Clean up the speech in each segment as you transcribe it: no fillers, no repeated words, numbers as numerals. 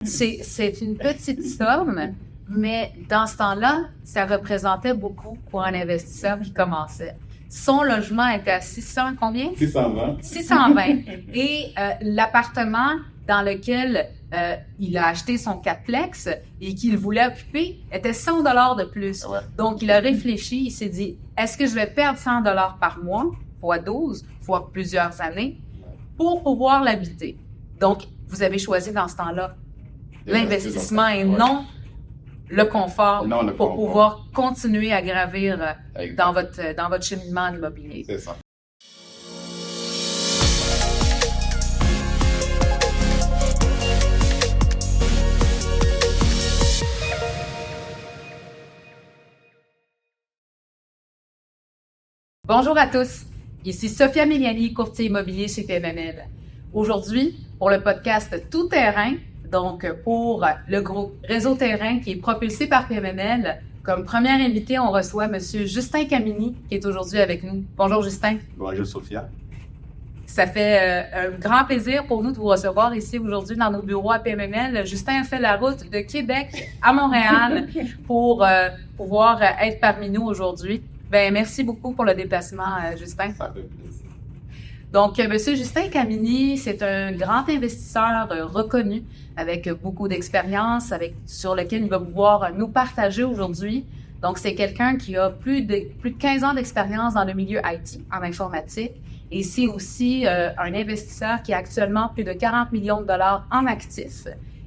C'est une petite somme, mais dans ce temps-là, ça représentait beaucoup pour un investisseur qui commençait. Son logement était à 600 combien? 620. 620. Et l'appartement dans lequel il a acheté son quatreplex et qu'il voulait occuper était 100 $ de plus. Ouais. Donc, il a réfléchi, il s'est dit, est-ce que je vais perdre 100 $ par mois, fois 12, fois plusieurs années, pour pouvoir l'habiter? Donc, vous avez choisi dans ce temps-là l'investissement et non le confort pour pouvoir continuer à gravir dans votre cheminement en immobilier. C'est ça. Bonjour à tous, ici Sophia Miliani, courtier immobilier chez PMML. Aujourd'hui, pour le podcast Tout Terrain, donc pour le groupe Réseau Terrain qui est propulsé par PMML, comme premier invité, on reçoit M. Justin Camini qui est aujourd'hui avec nous. Bonjour Justin. Bonjour Sophia. Ça fait un grand plaisir pour nous de vous recevoir ici aujourd'hui dans nos bureaux à PMML. Justin a fait la route de Québec à Montréal pour pouvoir être parmi nous aujourd'hui. Ben merci beaucoup pour le déplacement, Justin. Ça fait plaisir. Donc, M. Justin Camini, c'est un grand investisseur reconnu avec beaucoup d'expérience, sur lequel il va pouvoir nous partager aujourd'hui. Donc, c'est quelqu'un qui a plus de 15 ans d'expérience dans le milieu IT, en informatique. Et c'est aussi un investisseur qui a actuellement plus de 40 millions de dollars en actifs.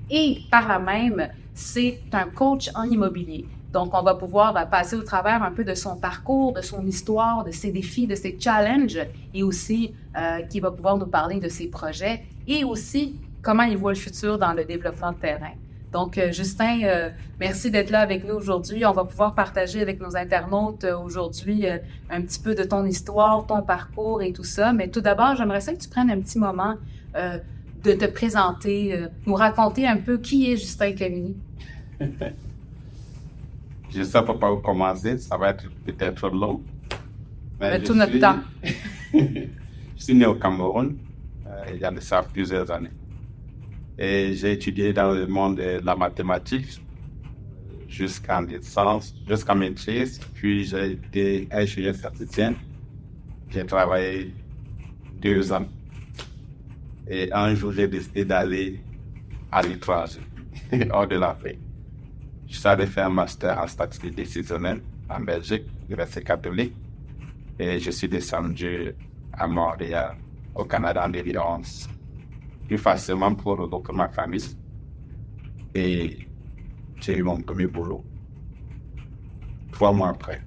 Et par là même, c'est un coach en immobilier. Donc, on va pouvoir passer au travers un peu de son parcours, de son histoire, de ses défis, de ses challenges, et aussi qui va pouvoir nous parler de ses projets et aussi comment il voit le futur dans le développement de terrain. Donc, Justin, merci d'être là avec nous aujourd'hui. On va pouvoir partager avec nos internautes aujourd'hui un petit peu de ton histoire, ton parcours et tout ça. Mais tout d'abord, j'aimerais ça que tu prennes un petit moment de te présenter, nous raconter un peu qui est Justin Camini. Je ne sais pas par où commencer, ça va être peut-être long. Mais tout notre temps. Je suis né au Cameroun, il y a de ça plusieurs années. Et j'ai étudié dans le monde de la mathématique jusqu'en licence, jusqu'à maîtrise. Puis j'ai été ingénieur certifié. J'ai travaillé 2 ans. Et un jour, j'ai décidé d'aller à l'étranger, hors de l'Afrique. Je suis allé faire un master en statistique décisionnelle en Belgique, l'Université catholique. Et je suis descendu à Montréal, au Canada, en évidence, plus facilement pour ma famille. Et j'ai eu mon premier boulot 3 mois après,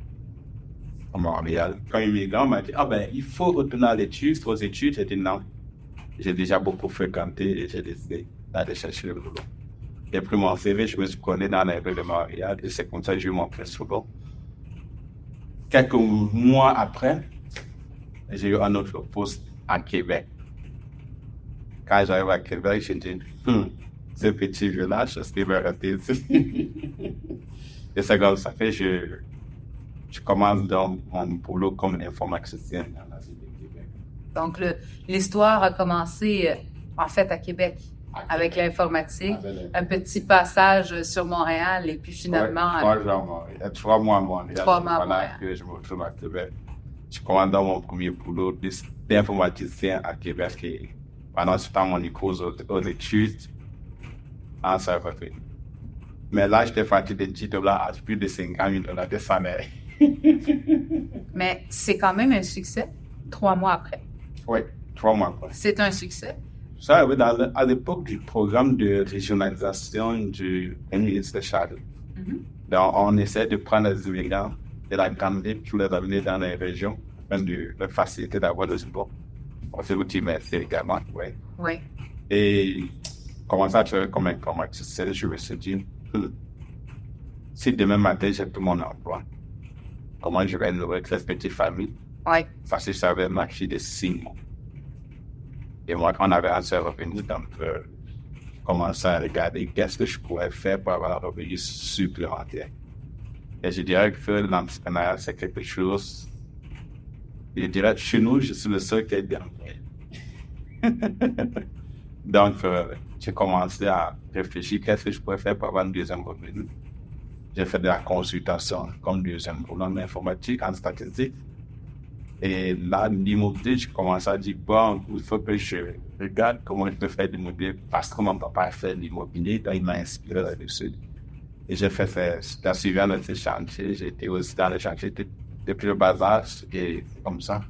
à Montréal. Quand immigrant m'a dit, il faut retourner aux études. J'ai dit non. J'ai déjà beaucoup fréquenté et j'ai décidé d'aller chercher le boulot. J'ai pris mon CV, je me suis connu dans la ville de Montréal et c'est comme ça que j'ai eu mon premier boulot. Quelques mois après, j'ai eu un autre poste à Québec. Quand j'arrive à Québec, j'ai dit, ce petit village, je vais rester ici. Et c'est comme ça fait je commence dans mon boulot comme informaticien dans la ville de Québec. Donc, l'histoire a commencé, en fait, à Québec. Avec l'informatique, un petit passage sur Montréal et puis finalement... 3 mois à Montréal. 3 mois à Montréal. Que je me retrouve à Québec. Je commence dans mon premier boulot d'informaticien à Québec et pendant ce temps, mon école aux études en Salvador. Mais là, j'étais fatigué de $10 à plus de $50 000 de salaire. Mais c'est quand même un succès, 3 mois après. Oui, 3 mois après. C'est un succès. Ça, oui, à l'époque du programme de régionalisation du ministre Charles. Donc, on essaie de prendre les immigrants de la grande ville pour les amener dans les régions, afin de leur faciliter d'avoir le support. On fait l'outil, mais c'est également, oui. Oui. Et commencer à travailler comme informaticien, je me suis dit, si demain matin j'ai tout mon emploi, comment je vais nourrir cette petite famille? Oui. Parce que ça avait marché de 6 mois. Et moi, quand on avait un seul revenu, donc, je commençais à regarder qu'est-ce que je pourrais faire pour avoir un revenu supplémentaire. Et je dirais que l'entrepreneuriat, c'est quelque chose. Je dirais que chez nous, je suis le seul qui est bien. Donc, j'ai commencé à réfléchir qu'est-ce que je pourrais faire pour avoir une deuxième revenu. J'ai fait de la consultation comme deuxième boulot en informatique, en statistique. Et là, l'immobilier, j'ai commencé à dire, bon, il faut que je regarde comment je peux faire de l'immobilier parce que mon papa fait de l'immobilier, donc il m'a inspiré là-dessus. Et j'ai suivi dans ces chantiers, j'étais aussi dans les chantiers depuis le bas âge, et comme ça.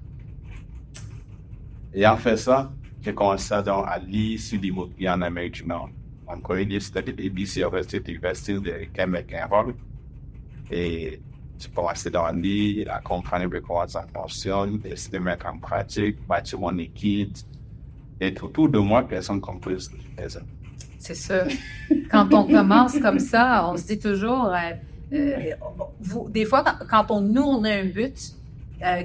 Et en fait ça, j'ai commencé donc à lire sur l'immobilier en Amérique du Nord. En Corée, c'était l'ABC University de Québec, et j'ai commencé à lire, à comprendre un peu comment ça fonctionne, essayer de mettre en pratique, bâtir mon équipe. Et autour de moi, personne ne comprenait ce que je faisais. C'est sûr. Quand on commence comme ça, on se dit toujours, des fois, quand on a un but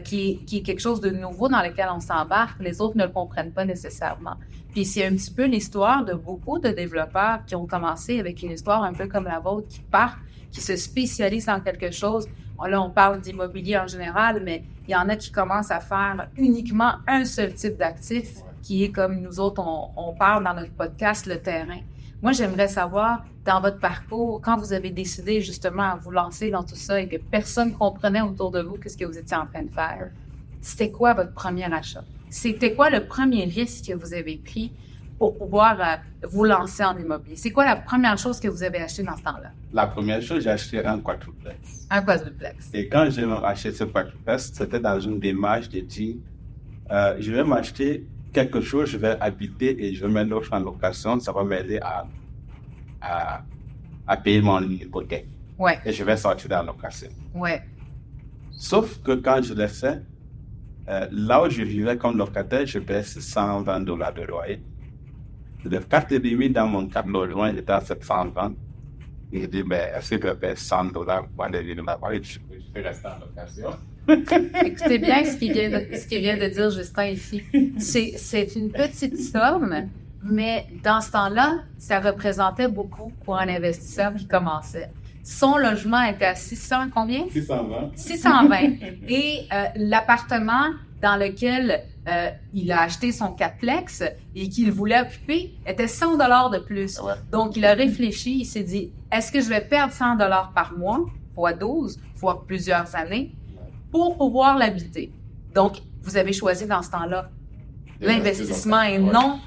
qui est quelque chose de nouveau dans lequel on s'embarque, les autres ne le comprennent pas nécessairement. Puis c'est un petit peu l'histoire de beaucoup de développeurs qui ont commencé avec une histoire un peu comme la vôtre, qui se spécialisent dans quelque chose. Là, on parle d'immobilier en général, mais il y en a qui commencent à faire uniquement un seul type d'actif, qui est comme nous autres, on parle dans notre podcast, le terrain. Moi, j'aimerais savoir, dans votre parcours, quand vous avez décidé justement à vous lancer dans tout ça et que personne ne comprenait autour de vous qu'est-ce que vous étiez en train de faire, c'était quoi votre premier achat? C'était quoi le premier risque que vous avez pris pour pouvoir vous lancer en immobilier? C'est quoi la première chose que vous avez acheté dans ce temps-là? La première chose, j'ai acheté un quadruplex. Un quadruplex. Et quand j'ai acheté ce quadruplex, c'était dans une démarche de dire, je vais m'acheter quelque chose, je vais habiter et je vais mettre l'offre en location, ça va m'aider à payer mon hypothèque. Ouais. Et je vais sortir de la location. Ouais. Sauf que quand je l'ai fait, là où je vivais comme locataire, je payais $120 de loyer. Le 4,5 dans mon cadre logement, j'étais à 720. Et j'ai dit, est-ce que je paye $100 pour aller vivre là-bas? Je peux rester en location. Écoutez bien ce qu'il vient de dire Justin ici. C'est une petite somme, mais dans ce temps-là, ça représentait beaucoup pour un investisseur qui commençait. Son logement était à 600 combien? 620. 620. Et l'appartement dans lequel il a acheté son quadruplex et qu'il voulait occuper était $100 de plus. Ouais. Donc, il a réfléchi, il s'est dit, est-ce que je vais perdre $100 par mois, fois 12, fois plusieurs années, pour pouvoir l'habiter? Donc, vous avez choisi dans ce temps-là l'investissement et non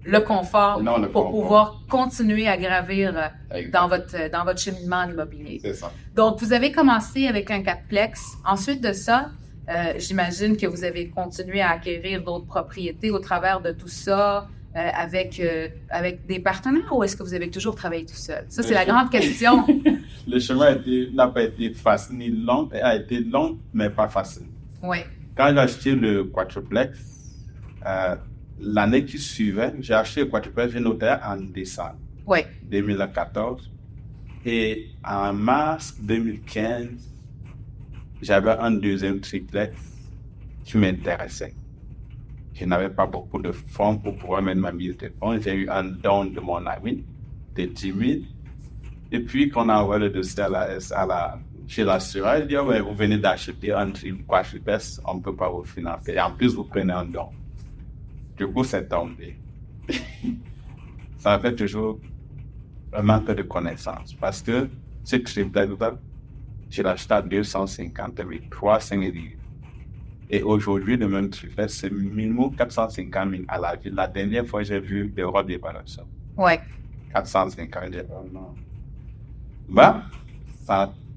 le confort pour pouvoir continuer à gravir dans votre cheminement en immobilier. C'est ça. Donc, vous avez commencé avec un quadruplex. Ensuite de ça, j'imagine que vous avez continué à acquérir d'autres propriétés au travers de tout ça avec des partenaires ou est-ce que vous avez toujours travaillé tout seul? Ça, c'est la grande question. Le chemin n'a pas été facile ni long, a été long, mais pas facile. Oui. Quand j'ai acheté le quadruplex, l'année qui suivait, j'ai acheté le quadruplex, j'ai noté en décembre 2014. Et en mars 2015, j'avais un deuxième triplex qui m'intéressait. Je n'avais pas beaucoup de fonds pour pouvoir mettre ma mise de fonds. J'ai eu un don de mon ami de 10 000. Et puis, quand on a envoyé le dossier chez l'assureur, il dit, vous venez d'acheter un quadruplex, on ne peut pas vous financer. Et en plus, vous prenez un don. Du coup, c'est tombé. Ça fait toujours un manque de connaissances. Parce que ce triplex-là, je l'ai acheté à 250 000, 300 000. Et aujourd'hui, le même triplex, c'est minimum 450 000 à la ville. La dernière fois, j'ai vu l'Europe d'évaluation. Oui. 450 000. Non.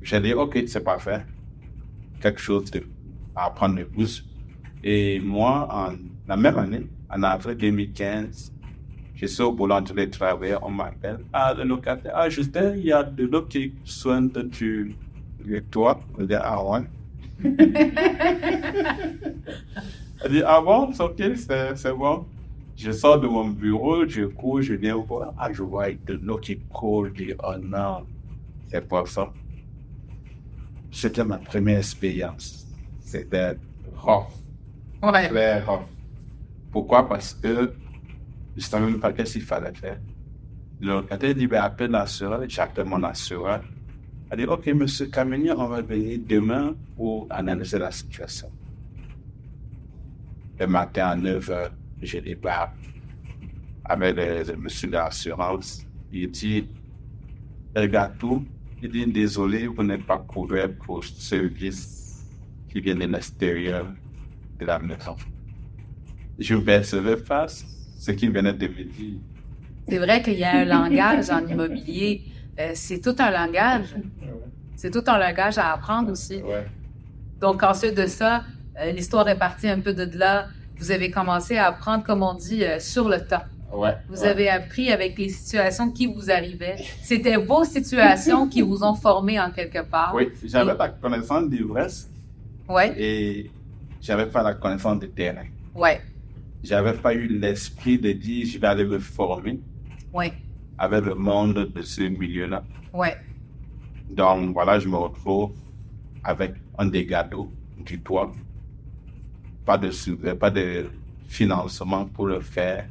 J'ai dit, OK, c'est parfait. Quelque chose à prendre le plus. Et moi, la même année, en avril 2015, je suis au boulot de travailler, on m'appelle. Le locataire, Justin, il y a de l'eau qui soigne du toi. Je dis, ouais. Elle dit, bon, c'est OK, c'est bon. Je sors de mon bureau, je cours, je viens voir. Je vois de l'eau qui coule. Je dis, oh non, c'est pas ça. C'était ma première expérience. C'était rough. Ouais. Très rough. Pourquoi? Parce que je ne savais même pas qu'est-ce qu'il fallait faire. Le locataire dit, appelle l'assureur. J'appelle mon assureur. Elle dit, OK, monsieur Kameni, on va venir demain pour analyser la situation. Le matin à 9h, je débarque. avec le monsieur de l'assurance. Il dit, regarde tout. Il dit, désolé, vous n'êtes pas couvert pour service qui vient de l'extérieur de la maison. Je percevais face ce qu'il venait de me dire. C'est vrai qu'il y a un langage en immobilier. C'est tout un langage. C'est tout un langage à apprendre aussi. Ouais. Donc, ensuite de ça, l'histoire est partie un peu de là. Vous avez commencé à apprendre, comme on dit, sur le temps. Ouais. Vous avez appris avec les situations qui vous arrivaient. C'était vos situations qui vous ont formé en quelque part. Oui, j'avais la connaissance d'ivresse Ouais, et j'avais pas la connaissance du terrain. ouais, J'avais pas eu l'esprit de dire je vais aller me former ouais, avec le monde de ce milieu-là. ouais. Donc voilà, je me retrouve avec un dégât d'eau du toit. Pas de financement pour le faire.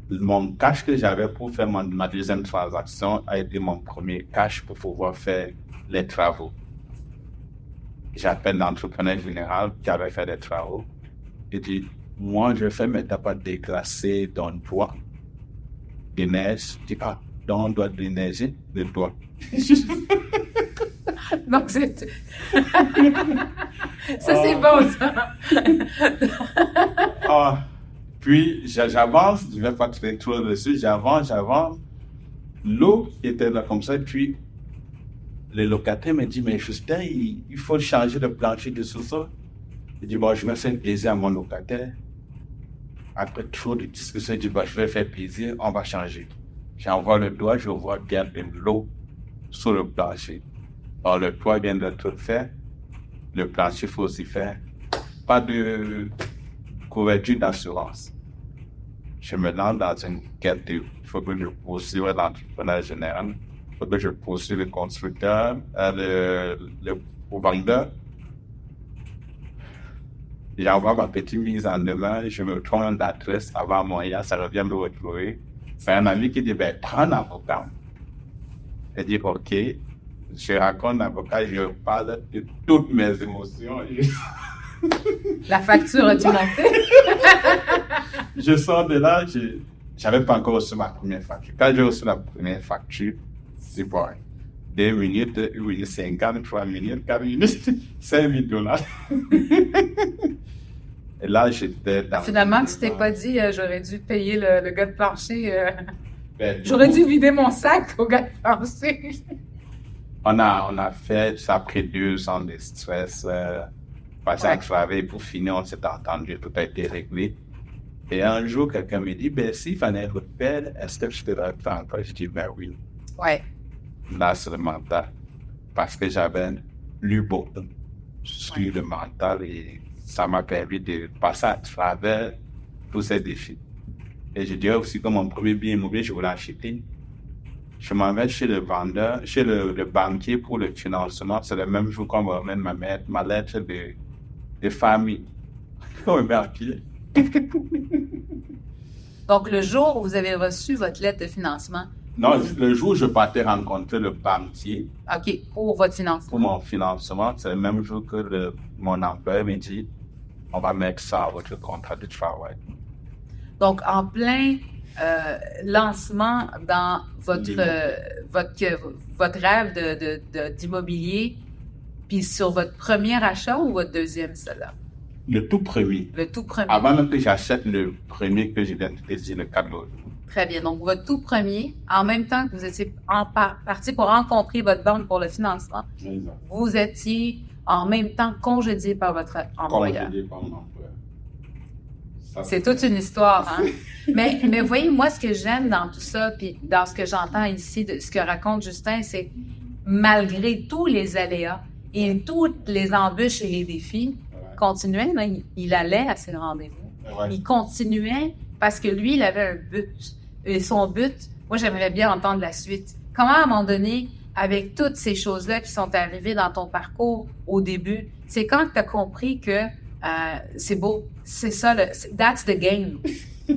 Mon cash que j'avais pour faire ma deuxième transaction a été mon premier cash pour pouvoir faire les travaux. J'appelle l'entrepreneur général qui avait fait des travaux. Il dit, moi, je fais mes tapas déclassés dans le toit. Des neiges. Je dis, ah, donc on doit déneiger le toit. Donc, c'est... ça, c'est bon, ça. Ah, puis, j'avance, je ne vais pas très trop dessus, j'avance. L'eau était là comme ça, puis le locataire me dit, mais Justin, il faut changer le plancher de sous-sol. Je dis, bon, je me fais plaisir à mon locataire. Après trop de discussions, je dis, bon, je vais faire plaisir, on va changer. J'envoie le doigt, je vois bien de l'eau sur le plancher. Alors, le toit vient d'être fait, le plancher, il faut aussi faire. Pas de couverture d'assurance. Je me lance dans une quête. Il faut que je poursuive l'entrepreneur général. Il faut que je poursuive le constructeur, le vendeur. J'envoie ma petite mise en demeure. Je me trompe d'adresse avant moyen. Ça revient me retrouver. C'est un ami qui dit, ben, prends un avocat. Je dis, OK. Je raconte l'avocat, je parle de toutes mes émotions. La facture a dû monter. Je sors de là, je n'avais pas encore reçu ma première facture. Quand j'ai reçu la première facture, c'est bon. 2 minutes, 1 minute 50, 3 minutes, 4 minutes, 5 000 $. Et là, j'étais dans... Finalement, tu t'es pas dit, j'aurais dû payer le gars de plancher. Ben, J'aurais dû vider mon sac au gars de plancher. On a fait ça après 2 ans de stress. Passer à travailler pour finir, on s'est entendu, tout a été réglé. Et un jour, quelqu'un me dit, ben, s'il fallait refaire, est-ce que je te reprends encore? Je dis, ben oui. Ouais. Là, c'est le mental. Parce que j'avais lu beaucoup sur le mental et ça m'a permis de passer à travers tous ces défis. Et je dirais aussi que mon premier bien immobilier, je voulais acheter. Je m'en vais chez le vendeur, chez le banquier pour le financement. C'est le même jour qu'on me remet ma lettre de famille au banquier. Donc, le jour où vous avez reçu votre lettre de financement. Non, le jour où je partais rencontrer le banquier. OK, pour votre financement. Pour mon financement, c'est le même jour que mon employeur me dit, on va mettre ça à votre contrat de travail. Donc, en plein lancement dans votre rêve d'immobilier, puis sur votre premier achat ou votre deuxième, cela? Le tout premier. Le tout premier. Avant même que j'achète le premier que j'ai décidé, le 4 logements. Très bien. Donc, votre tout premier, en même temps que vous étiez parti pour rencontrer votre banque pour le financement, Exact. vous étiez en même temps congédié par votre employeur. Congédié par mon employeur. C'est toute une histoire, hein? mais voyez, moi, ce que j'aime dans tout ça, puis dans ce que j'entends ici, de ce que raconte Justin, c'est malgré tous les aléas et toutes les embûches et les défis, continuait, là, il allait à ses rendez-vous. Ouais. Il continuait parce que lui, il avait un but. Et son but, moi, j'aimerais bien entendre la suite. Comment, à un moment donné, avec toutes ces choses-là qui sont arrivées dans ton parcours au début, c'est quand tu as compris que c'est beau, c'est ça, that's the game.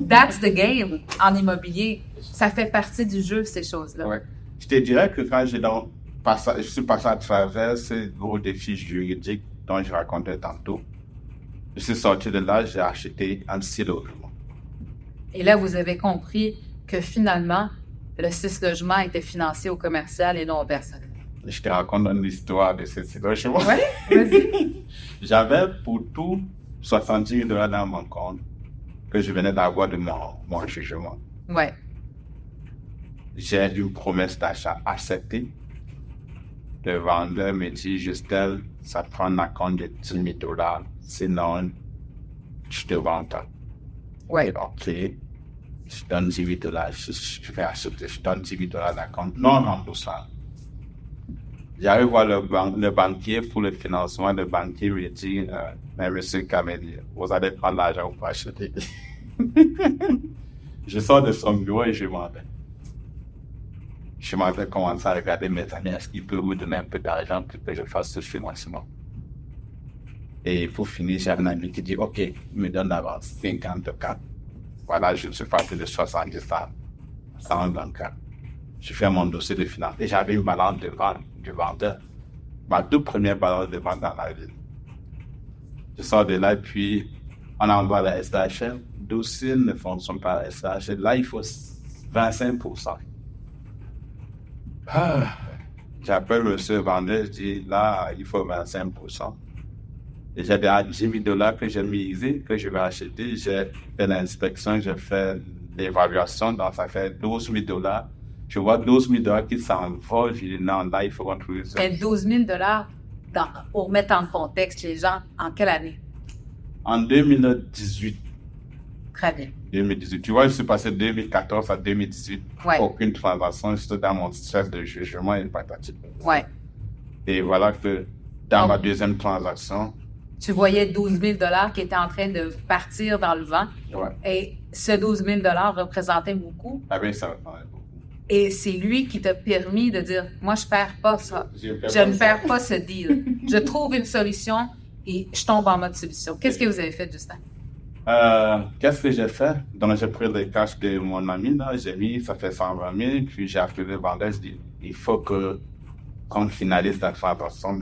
That's the game en immobilier. Ça fait partie du jeu, ces choses-là. Ouais. Je te dirais que quand je suis passé à travers ces gros défis juridiques dont je racontais tantôt, je suis sorti de là, j'ai acheté un 6 logements. Et là, vous avez compris que finalement, le 6 logements était financé au commercial et non au personnel. Je te raconte une histoire de ce logement. Oui, vas-y. J'avais pour tout 70 000 $ dans mon compte que je venais d'avoir de mon jugement. Oui. J'ai une promesse d'achat acceptée. Le vendeur me dit, Justin, ça prend un compte de 10 000 $. Sinon, je te vends ça. Oui. OK. Je donne 10 000 $. Je fais acheter. Je donne 10 000 $ d'acompte. Non, tout ça. J'arrive voir le banquier pour le financement. Le banquier lui dit, mais monsieur Kameli, vous allez prendre l'argent pour acheter. Je sors de son bureau et je m'en vais. Je m'en vais commencer à regarder mes amis. Est-ce qu'ils peuvent me donner un peu d'argent pour que je fasse ce financement? Et pour finir, j'ai un ami qui dit, OK, il me donne d'avance 54. Voilà, je suis parti de 70 à 124. Je fais mon dossier de finance. Et j'avais une balance de vente du vendeur. Ma toute première balance de vente dans la ville. Je sors de là, puis on envoie la SHL. Le dossier ne fonctionne pas à la SHL. Là, il faut 25%. J'appelle monsieur le vendeur, je dis, là, il faut 25%. Et j'ai déjà 10 000 $ que j'ai misé, que je vais acheter. J'ai fait l'inspection, j'ai fait l'évaluation, donc ça fait 12 000 $. Je vois 12 000 $ qui s'envolent. Je dis, non, là, il faut retrouver ça. Et 12 000 $ pour mettre en contexte les gens, en quelle année? En 2018. Très bien. 2018. Tu vois, je suis passé de 2014 à 2018. Ouais. Aucune transaction. J'étais dans mon stress de jugement et patati. Ouais. Et voilà que dans ma deuxième transaction, tu voyais 12 000 $ qui étaient en train de partir dans le vent. ouais. Et ce 12 000 $ représentait beaucoup. Ah bien, ça représentait beaucoup. Et c'est lui qui t'a permis de dire, moi, je perds pas ça. Je ne perds pas ce deal. Je trouve une solution et je tombe en mode solution. Qu'est-ce que vous avez fait, Justin? Qu'est-ce que j'ai fait? Donc, j'ai pris le cash de mon ami, là, j'ai mis, ça fait 120 000, puis j'ai appelé le vendeur, je dis, il faut qu'on finalise la transaction,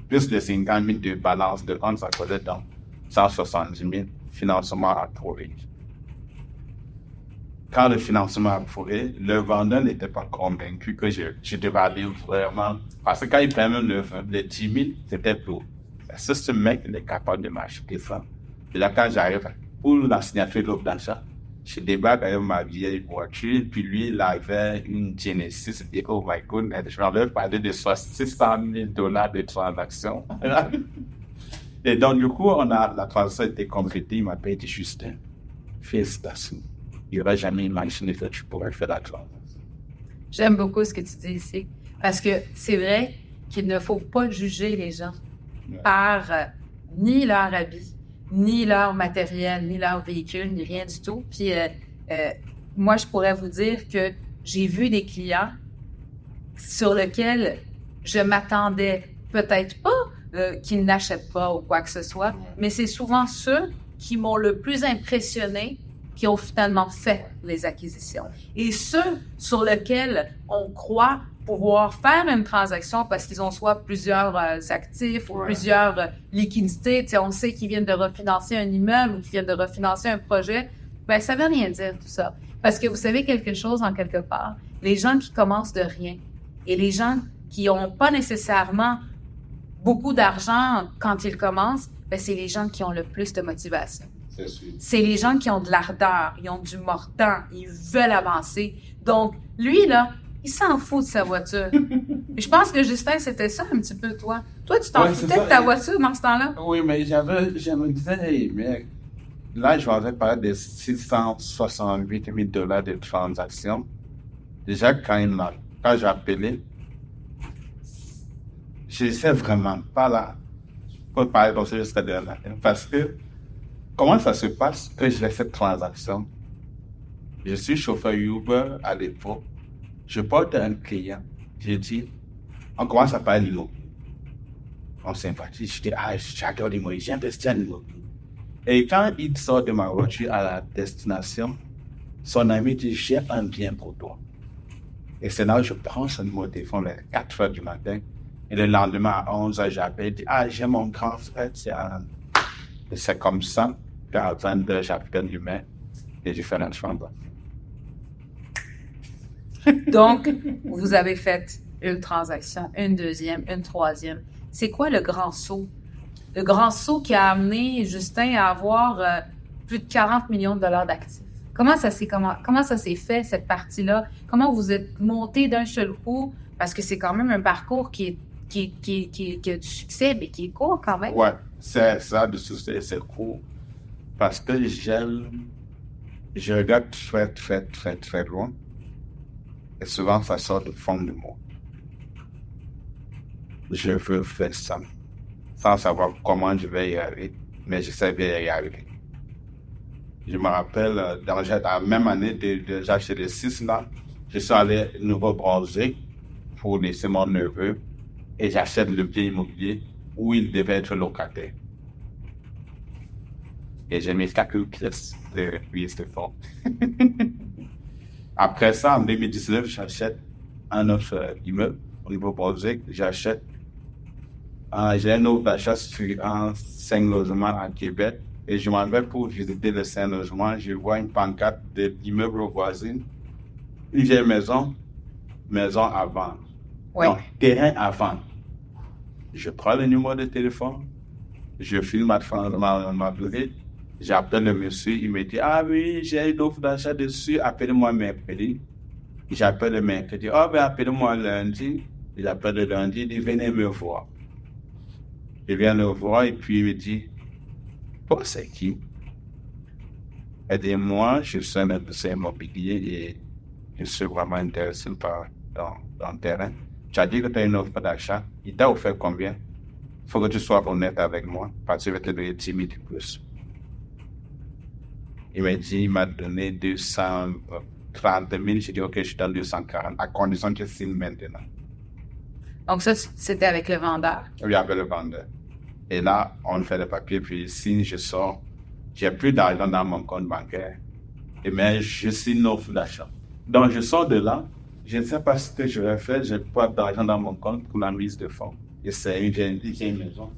plus de 50 000 de balance de compte, ça faisait donc 170 000 financement approuvé. Quand le financement approuvé, le vendeur n'était pas convaincu que je devais aller vraiment, parce que quand il prenait le 10 000, c'était pour, si ce mec, il est capable de m'acheter ça. Et là, quand j'arrive pour la signature de l'offre d'achat, je débarque avec ma vieille voiture, puis lui, il avait une Genesis. Je dis, oh my goodness, je m'en vais parler de 600 000 $ de transaction. Et donc, du coup, la transaction a été complétée. Il m'a dit, Justin, félicitations. Il n'y aura jamais imaginé que tu pourrais faire la transaction. J'aime beaucoup ce que tu dis ici, parce que c'est vrai qu'il ne faut pas juger les gens par ni leur habit, ni leur matériel, ni leur véhicule, ni rien du tout. Puis moi, je pourrais vous dire que j'ai vu des clients sur lesquels je m'attendais peut-être pas qu'ils n'achètent pas ou quoi que ce soit, mais c'est souvent ceux qui m'ont le plus impressionné qui ont finalement fait les acquisitions. Et ceux sur lesquels on croit pouvoir faire une transaction parce qu'ils ont soit plusieurs actifs ou plusieurs liquidités. Tu sais, on sait qu'ils viennent de refinancer un immeuble ou qu'ils viennent de refinancer un projet. Ben, ça veut rien dire tout ça. Parce que vous savez quelque chose en quelque part, les gens qui commencent de rien et les gens qui n'ont pas nécessairement beaucoup d'argent quand ils commencent, ben, c'est les gens qui ont le plus de motivation. C'est les gens qui ont de l'ardeur, ils ont du mordant, ils veulent avancer. Donc, lui, là, il s'en fout de sa voiture. Et je pense que Justin, c'était ça un petit peu, toi. Toi, tu t'en foutais de ta voiture dans ce temps-là? Oui, mais je me disais, hey, mec, là, je vais parler de 668 000 $ de transactions. Déjà, quand j'ai appelé, je ne sais vraiment pas là, pour parler de ça jusqu'à demain. Parce que, comment ça se passe que je fais cette transaction? Je suis chauffeur Uber à l'époque. Je porte un client. J'ai dit, on commence à parler d'immobilier. On sympathie. Je dis, j'adore l'immobilier, j'ai investi en immobilier. Et quand il sort de ma voiture à la destination, son ami dit, j'ai un bien pour toi. Et c'est là où je prends son numéro de téléphone à 4 heures du matin. Et le lendemain à 11 heures, j'appelle, je dis, j'ai mon grand frère, c'est comme ça. Puis à 22 heures, j'appelle l'humain. et différentes chambres. Donc, vous avez fait une transaction, une deuxième, une troisième. C'est quoi le grand saut? Le grand saut qui a amené Justin à avoir plus de 40 millions de dollars d'actifs. Comment ça s'est fait, cette partie-là? Comment vous êtes monté d'un seul coup? Parce que c'est quand même un parcours qui a du succès, mais qui est court quand même. Ouais, c'est ça, du succès, c'est court. Parce que je regarde très loin. Et souvent, ça sort du fond de moi. Je veux faire ça, sans savoir comment je vais y arriver, mais je sais bien y arriver. Je me rappelle, dans la même année de j'achetais les 6 là, je suis allé au Nouveau-Brunswick pour laisser mon neveu et j'achète le bien immobilier où il devait être locataire. Et j'ai mis quelques pièces de pièces de fonds. Après ça, en 2019, j'achète un autre immeuble au Nouveau-Brunswick. J'ai un autre achat sur un 5 logements à Québec. Et je m'en vais pour visiter le 5 logements. Je vois une pancarte de l'immeuble voisin. Une vieille maison à vendre. Ouais. Non, terrain à vendre. Je prends le numéro de téléphone. Je filme ma durée. J'appelle le monsieur, il me dit, ah oui, j'ai une offre d'achat dessus, appelez-moi mercredi. J'appelle le mercredi, appelez-moi lundi. J'appelle le lundi, il dit, venez me voir. Je viens le voir et puis il me dit, toi c'est qui? Aidez-moi, je suis un investisseur immobilier et je suis vraiment intéressé dans le terrain. Tu as dit que tu as une offre d'achat, il t'a offert combien? Il faut que tu sois honnête avec moi parce que je vais te donner 10 000 de plus. Il m'a donné 230 000. J'ai dit, OK, je donne 240, à condition que je signe maintenant. Donc ça, c'était avec le vendeur? Oui, avec le vendeur. Et là, on fait le papier, puis il signe, je sors. J'ai plus d'argent dans mon compte bancaire. Mais je signe une offre d'achat. Donc, je sors de là. Je ne sais pas ce que je vais faire. Je n'ai pas d'argent dans mon compte pour la mise de fonds. Et c'est une vieille maison.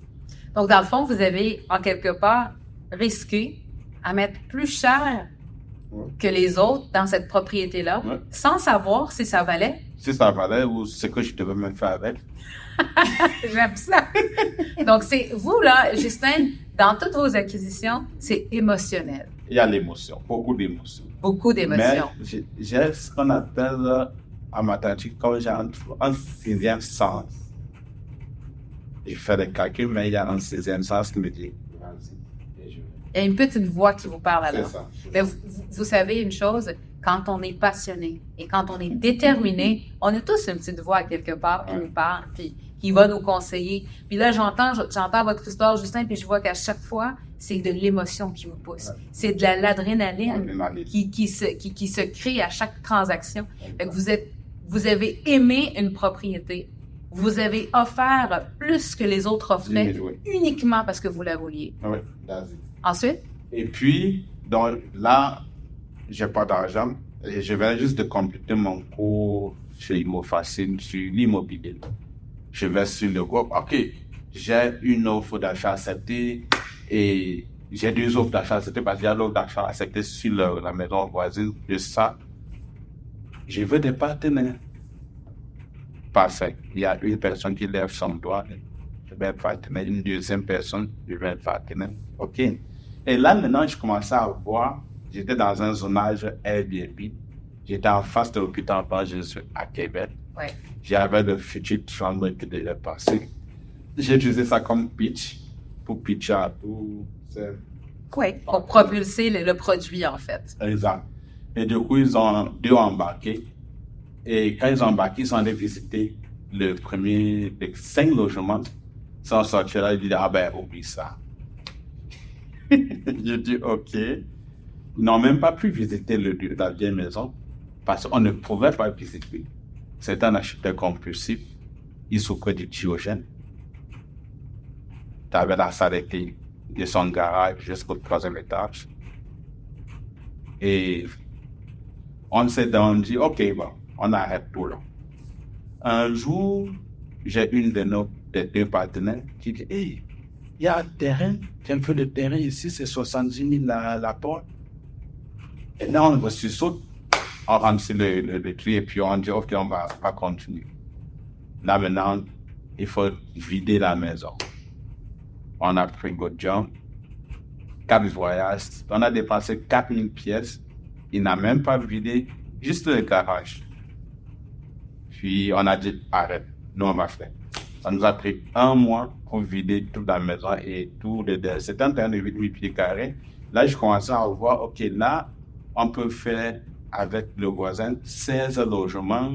Donc, dans le fond, vous avez, en quelque part, risqué à mettre plus cher que les autres dans cette propriété-là, sans savoir si ça valait. Si ça valait ou ce que je devais me faire avec. J'aime ça. Donc, c'est vous, là, Justin, dans toutes vos acquisitions, c'est émotionnel. Il y a l'émotion, beaucoup d'émotions. Beaucoup d'émotions. Mais j'ai ce qu'on appelle en mathématiques, comme j'ai un sixième sens. Je fais des calculs, mais il y a un sixième sens qui me dit, vas-y. Il y a une petite voix qui vous parle alors. C'est ça. Mais vous savez une chose, quand on est passionné et quand on est déterminé, on a tous une petite voix quelque part qui nous parle, puis qui va nous conseiller. Puis là, j'entends votre histoire, Justin, puis je vois qu'à chaque fois, c'est de l'émotion qui vous pousse. Ouais. C'est de l'adrénaline qui se crée à chaque transaction. Fait que vous avez aimé une propriété. Vous avez offert plus que les autres offraient uniquement parce que vous la vouliez. Oui, vas-y. Ensuite? Et puis, donc là, j'ai pas d'argent et je viens juste de compléter mon cours chez ImmoFacile sur l'immobilier. Je vais sur le groupe. OK, j'ai une offre d'achat acceptée et j'ai 2 offres d'achat acceptées parce qu'il y a l'offre d'achat acceptée sur la maison voisine. De ça, je veux des partenaires. Parfait. Il y a une personne qui lève son doigt. Je vais être partenaire. Une deuxième personne, je vais être partenaire. OK. Et là, maintenant, je commençais à voir. J'étais dans un zonage Airbnb. J'étais en face de l'hôpital Jésus à Québec. Ouais. J'avais le futur chambre qui devait passer. J'ai utilisé ça comme pitch pour pitcher à tout. Oui, pour propulser le produit, en fait. Exact. Et du coup, ils ont 2 embarqué. Et quand ils ont embarqué, ils ont allé visiter le premier des 5 logements. Ils sont sortis là, ils disent, oublie ça. J'ai dit, OK. Ils n'ont même pas pu visiter la vieille maison parce qu'on ne pouvait pas visiter. C'est un acheteur compulsif. Il souffrait du diogène. Tu avais la salle de son garage jusqu'au 3e étage. Et on s'est dit, OK, bon, on arrête tout là. Un jour, j'ai une des 2 partenaires qui dit, hey, il y a un terrain, tu as un peu de terrain ici, c'est 70 000 la porte. Et là, on se saute, on remplit le tri et puis on dit, OK, on va continuer. Là, maintenant, il faut vider la maison. On a pris good job, 4 voyages, on a dépensé 4000 pièces. Il n'a même pas vidé juste le garage. Puis on a dit, arrête, nous on va faire. Ça nous a pris 1 mois pour vider toute la maison et tout le délai. C'était un terrain de 8 pieds carrés. Là, je commençais à voir, OK, là, on peut faire avec le voisin 16 logements.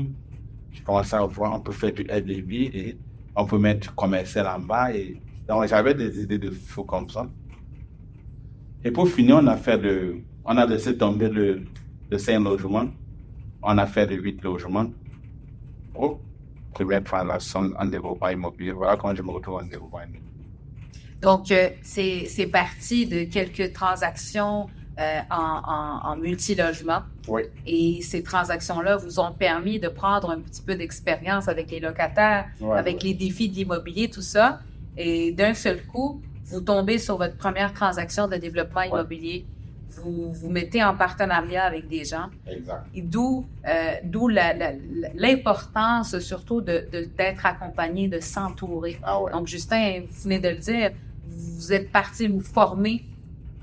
Je commençais à voir, on peut faire du Airbnb et on peut mettre commercial en bas. Et donc, j'avais des idées de fou comme ça. Et pour finir, on a laissé tomber le 5 logements. On a fait de 8 logements. Oh, première transaction en développement immobilier. Voilà quand je me retrouve en développement immobilier. Donc, c'est parti de quelques transactions en multilogement. Oui. Et ces transactions-là vous ont permis de prendre un petit peu d'expérience avec les locataires, avec les défis de l'immobilier, tout ça. Et d'un seul coup, vous tombez sur votre première transaction de développement immobilier. Vous vous mettez en partenariat avec des gens. Exact. Et d'où l'importance surtout d'être accompagné, de s'entourer. Ah ouais. Donc, Justin, vous venez de le dire, vous êtes parti vous former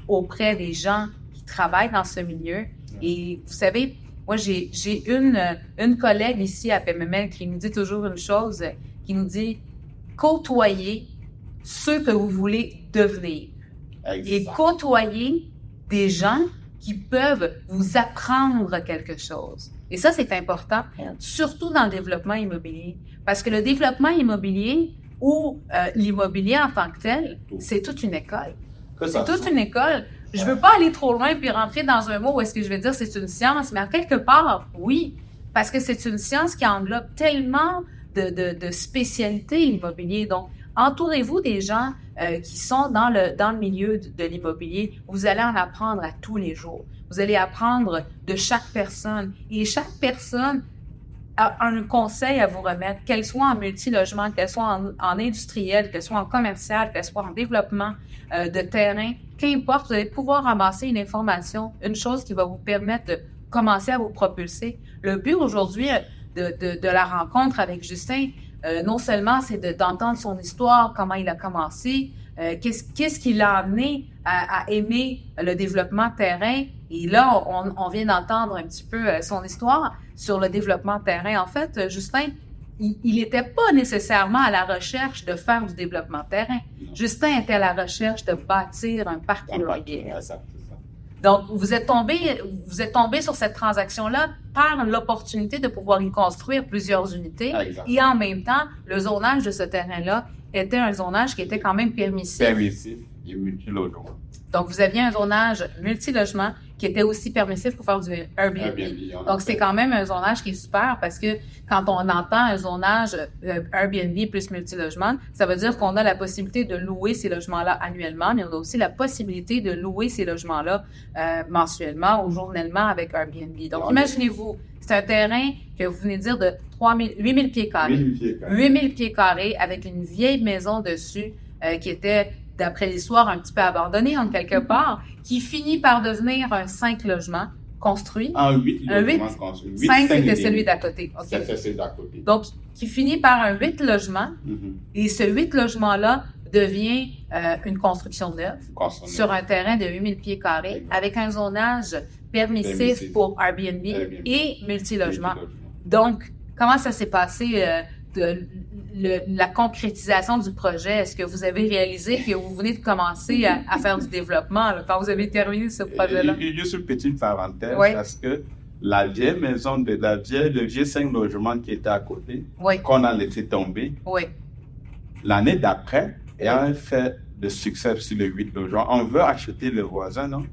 auprès des gens qui travaillent dans ce milieu. Et vous savez, moi, j'ai une collègue ici à PMML qui nous dit toujours une chose, qui nous dit « Côtoyez ceux que vous voulez devenir. » Et côtoyez des gens qui peuvent vous apprendre quelque chose. Et ça, c'est important, surtout dans le développement immobilier. Parce que le développement immobilier ou l'immobilier en tant que tel, c'est toute une école. C'est toute une école. Je veux pas aller trop loin puis rentrer dans un mot où est-ce que je vais dire c'est une science, mais à quelque part, oui, parce que c'est une science qui englobe tellement de spécialités immobilières. Donc, entourez-vous des gens qui sont dans le milieu de l'immobilier. Vous allez en apprendre à tous les jours. Vous allez apprendre de chaque personne. Et chaque personne a un conseil à vous remettre, qu'elle soit en multilogement, qu'elle soit en industriel, qu'elle soit en commercial, qu'elle soit en développement de terrain, qu'importe, vous allez pouvoir ramasser une information, une chose qui va vous permettre de commencer à vous propulser. Le but aujourd'hui de la rencontre avec Justin, non seulement c'est d'entendre son histoire, comment il a commencé, qu'est-ce qui l'a amené à aimer le développement terrain. Et là, on vient d'entendre un petit peu son histoire sur le développement terrain. En fait, Justin, il n'était pas nécessairement à la recherche de faire du développement terrain. Justin était à la recherche de bâtir un parc immobilier. Donc, vous êtes tombé sur cette transaction-là par l'opportunité de pouvoir y construire plusieurs unités. Et en même temps, le zonage de ce terrain-là était un zonage qui était quand même permissif. Permissif et multilogement. Donc, vous aviez un zonage multilogement qui était aussi permissif pour faire du Airbnb. Donc, c'est quand même un zonage qui est super parce que quand on entend un zonage Airbnb plus multilogement, ça veut dire qu'on a la possibilité de louer ces logements-là annuellement, mais on a aussi la possibilité de louer ces logements-là mensuellement ou journellement avec Airbnb. Donc, imaginez-vous, c'est un terrain que vous venez de dire de 8000 pieds carrés. 8000 pieds carrés avec une vieille maison dessus qui était, d'après l'histoire, un petit peu abandonnée en quelque part, qui finit par devenir un 5 logements construit. Un 8 logements construit. 5, c'était celui d'à côté. Okay. C'est celui d'à côté. Donc, qui finit par un 8 logements. Et ce 8 logements-là devient une construction neuve sur un terrain de 8000 pieds carrés avec un zonage permissif pour Airbnb et multilogement. Donc, comment ça s'est passé la concrétisation du projet? Est-ce que vous avez réalisé que vous venez de commencer à faire du développement là, quand vous avez terminé ce projet-là? Juste une petite parenthèse, parce que la vieille maison, le vieux 5 logements qui était à côté, qu'on a laissé tomber, l'année d'après, ayant fait de succès sur le 8 logements, on veut acheter le voisin, non?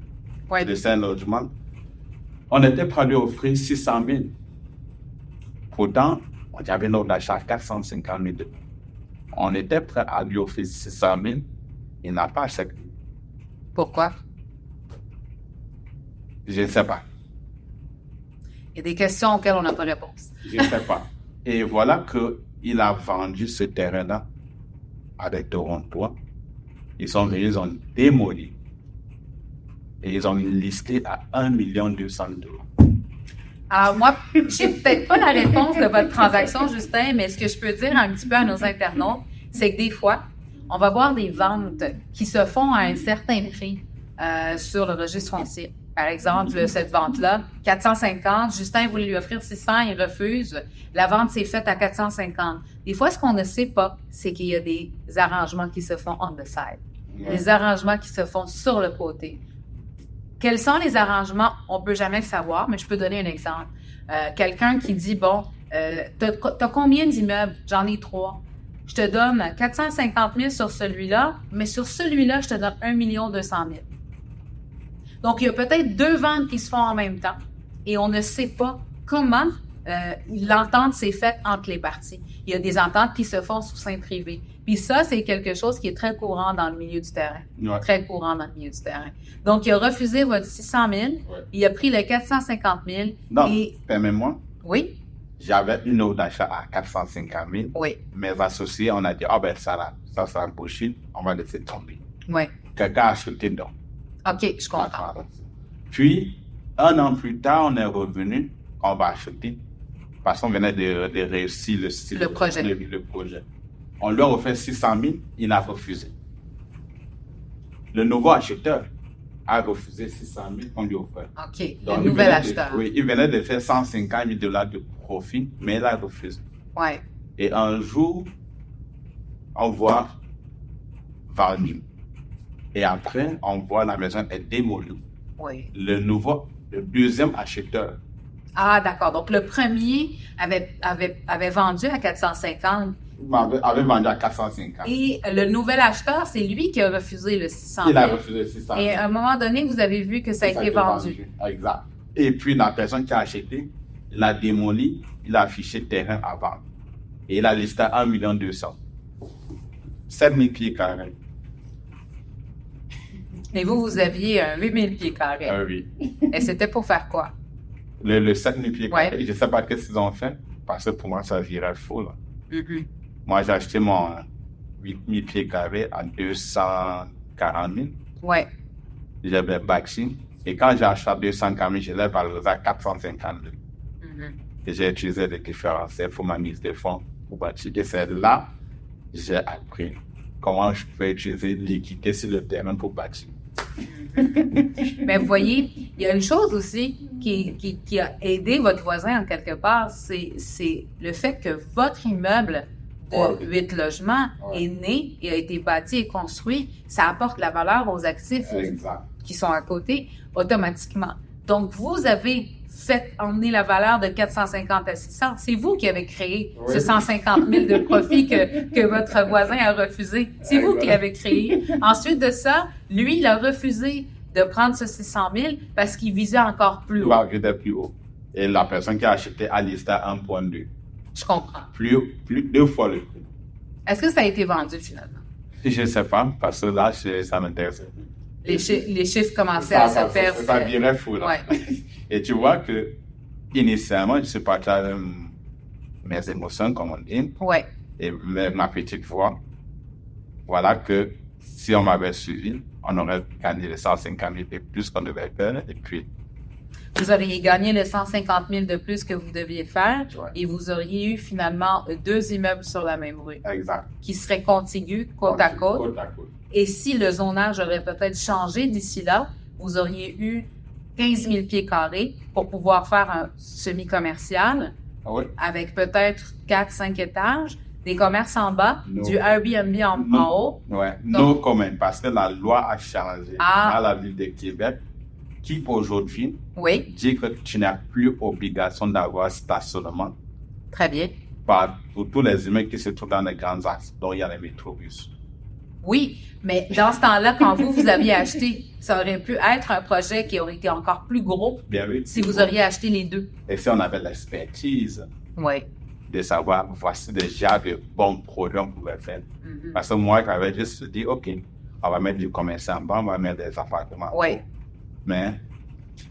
De 5 logements. On était prêt à lui offrir 600 000. Pourtant, on avait notre achat à 450 000. On était prêt à lui offrir 600 000. Il n'a pas accepté. Pourquoi? Je ne sais pas. Il y a des questions auxquelles on n'a pas de réponse. Je ne sais pas. Et voilà qu'il a vendu ce terrain-là avec Toronto. Ils sont venus, ils ont démoli. et ils ont listé à 1,2 million. Alors moi, je sais peut-être pas la réponse de votre transaction, Justin, mais ce que je peux dire un petit peu à nos internautes, c'est que des fois, on va voir des ventes qui se font à un certain prix sur le registre foncier. Par exemple, cette vente-là, 450, Justin voulait lui offrir 600, il refuse. La vente s'est faite à 450. Des fois, ce qu'on ne sait pas, c'est qu'il y a des arrangements qui se font on the side. Des arrangements qui se font sur le côté. Quels sont les arrangements? On peut jamais le savoir, mais je peux donner un exemple. Quelqu'un qui dit, bon, t'as combien d'immeubles? J'en ai 3. Je te donne 450 000 sur celui-là, mais sur celui-là, je te donne 1,2 million. Donc, il y a peut-être 2 ventes qui se font en même temps et on ne sait pas comment l'entente s'est faite entre les parties. Il y a des ententes qui se font sous seing privé. Puis ça, c'est quelque chose qui est très courant dans le milieu du terrain. Ouais. Très courant dans le milieu du terrain. Donc, il a refusé votre 600 000, Ouais. il a pris le 450 000. Non, et... permets-moi. Oui? J'avais une offre d'achat à 450 000. Oui. Mes associés, on a dit, ah ben ça sera bullshit, on va laisser tomber. Oui. Quelqu'un a acheté donc. OK, je comprends. Puis, 1 an plus tard, on est revenu, on va acheter, parce qu'on venait de réussir le projet. Le projet. On lui a offert 600 000, il a refusé. Le nouveau acheteur a refusé 600 000 qu'on lui a offert. OK, Donc, le nouvel acheteur. Oui, il venait de faire 150 000 $ de profit, mais il a refusé. Oui. Et un jour, on voit vendu. Et après, on voit la maison est démolie. Oui. Le deuxième acheteur. Ah, d'accord. Donc, le premier avait vendu à 450. Avait vendu à 450. Et le nouvel acheteur, c'est lui qui a refusé le 600 000. Il a refusé 600 000. Et à un moment donné, vous avez vu que ça a été vendu. Exact. Et puis, la personne qui a acheté, il a démoli, il a affiché terrain à vendre. Et il a listé à 1,2 million. 7 000 pieds carrés. Et vous aviez 8 000 pieds carrés. Oui. Et c'était pour faire quoi? Le 7 000 pieds carrés, Ouais. je ne sais pas qu'est-ce qu'ils ont fait, parce que pour moi, ça virait fou, là. Mm-hmm. Moi, j'ai acheté mon 8 000 pieds carrés à 240 000. Ouais. J'avais bâti. Et quand j'ai acheté à 240 000, je l'ai valorisé à 450 000. Mm-hmm. Et j'ai utilisé des différentiels pour ma mise de fonds pour bâtir. Et c'est là que j'ai appris comment je peux utiliser l'équité sur le terrain pour bâtir. Mais vous voyez, il y a une chose aussi qui a aidé votre voisin en quelque part, c'est le fait que votre immeuble de 8 logements est né et a été bâti et construit. Ça apporte la valeur aux actifs Exact. qui sont à côté automatiquement. Donc, vous avez fait emmener la valeur de 450 à 600. C'est vous qui avez créé ce 150 000 de profit que votre voisin a refusé. C'est vous qui l'avez créé. Ensuite de ça, lui, il a refusé de prendre ce 600 000 parce qu'il visait encore plus haut. Il était plus haut. Et la personne qui a acheté a listé à 1,2. Je comprends. Plus 2 fois le prix. Est-ce que ça a été vendu finalement? Je ne sais pas, parce que là, ça m'intéresse. Les chiffres commençaient à se faire. Ça virait fou, là. Ouais. Et tu vois que, initialement, je suis parti avec mes émotions, comme on dit, Ouais. et ma petite voix. Voilà que si on m'avait suivi, on aurait gagné les 150 000 et plus qu'on devait faire. Et puis, Vous auriez gagné les 150 000 de plus que vous deviez faire Ouais. et vous auriez eu finalement 2 immeubles sur la même rue exact. qui seraient contigus côte à côte. Côte à côte. Et si le zonage aurait peut-être changé d'ici là, vous auriez eu 15 000 pieds carrés pour pouvoir faire un semi-commercial Ah oui? avec peut-être 4-5 étages, des commerces en bas, Non. du Airbnb en haut. Ouais. Donc- Non commun, parce que la loi a changé Ah. dans la ville de Québec, qui aujourd'hui Oui, dit que tu n'as plus obligation d'avoir stationnement très bien. pour tous les immeubles qui se trouvent dans les grands axes, dont il y a les métrobus. Oui, mais dans ce temps-là, quand vous aviez acheté, ça aurait pu être un projet qui aurait été encore plus gros Bien oui. si vous auriez acheté les deux. Et si on avait l'expertise Oui. de savoir, voici déjà de bons produits qu'on pouvait faire. Mhm. Parce que moi, j'avais juste dit, OK, on va mettre du commerce en bas, on va mettre des appartements. Oui. Mais,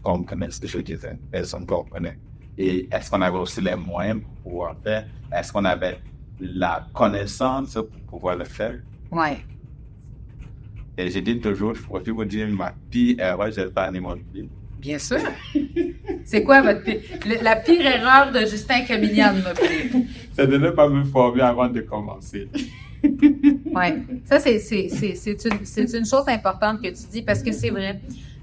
comme ce que je disais, personne ne comprenait. Et est-ce qu'on avait aussi les moyens pour pouvoir faire? Est-ce qu'on avait la connaissance pour pouvoir le faire? Oui. Et j'ai dit toujours, je pourrais vous dire ma pire erreur, j'ai fait en immobilier. Bien sûr. C'est quoi la pire erreur de Justin Camillier en immobilier? C'est de ne pas me former avant de commencer. Oui, ça, c'est une chose importante que tu dis parce que c'est vrai.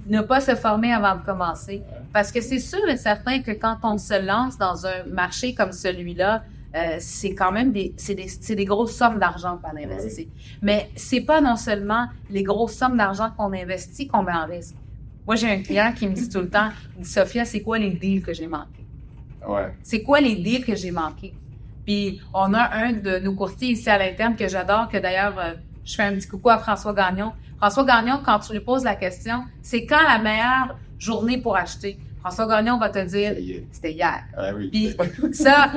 Ne pas se former avant de commencer. Parce que c'est sûr et certain que quand on se lance dans un marché comme celui-là, c'est quand même des grosses sommes d'argent qu'on investit. Mais c'est pas non seulement les grosses sommes d'argent qu'on investit qu'on met en risque. Moi, j'ai un client qui me dit tout le temps, il dit, Sophia, c'est quoi les deals que j'ai manqués? Ouais. C'est quoi les deals que j'ai manqués? Puis, on a un de nos courtiers ici à l'interne que j'adore, que d'ailleurs, je fais un petit coucou à François Gagnon. François Gagnon, quand tu lui poses la question, c'est quand la meilleure journée pour acheter? François Gagnon va te dire, c'était hier. Ah, oui. Puis ça,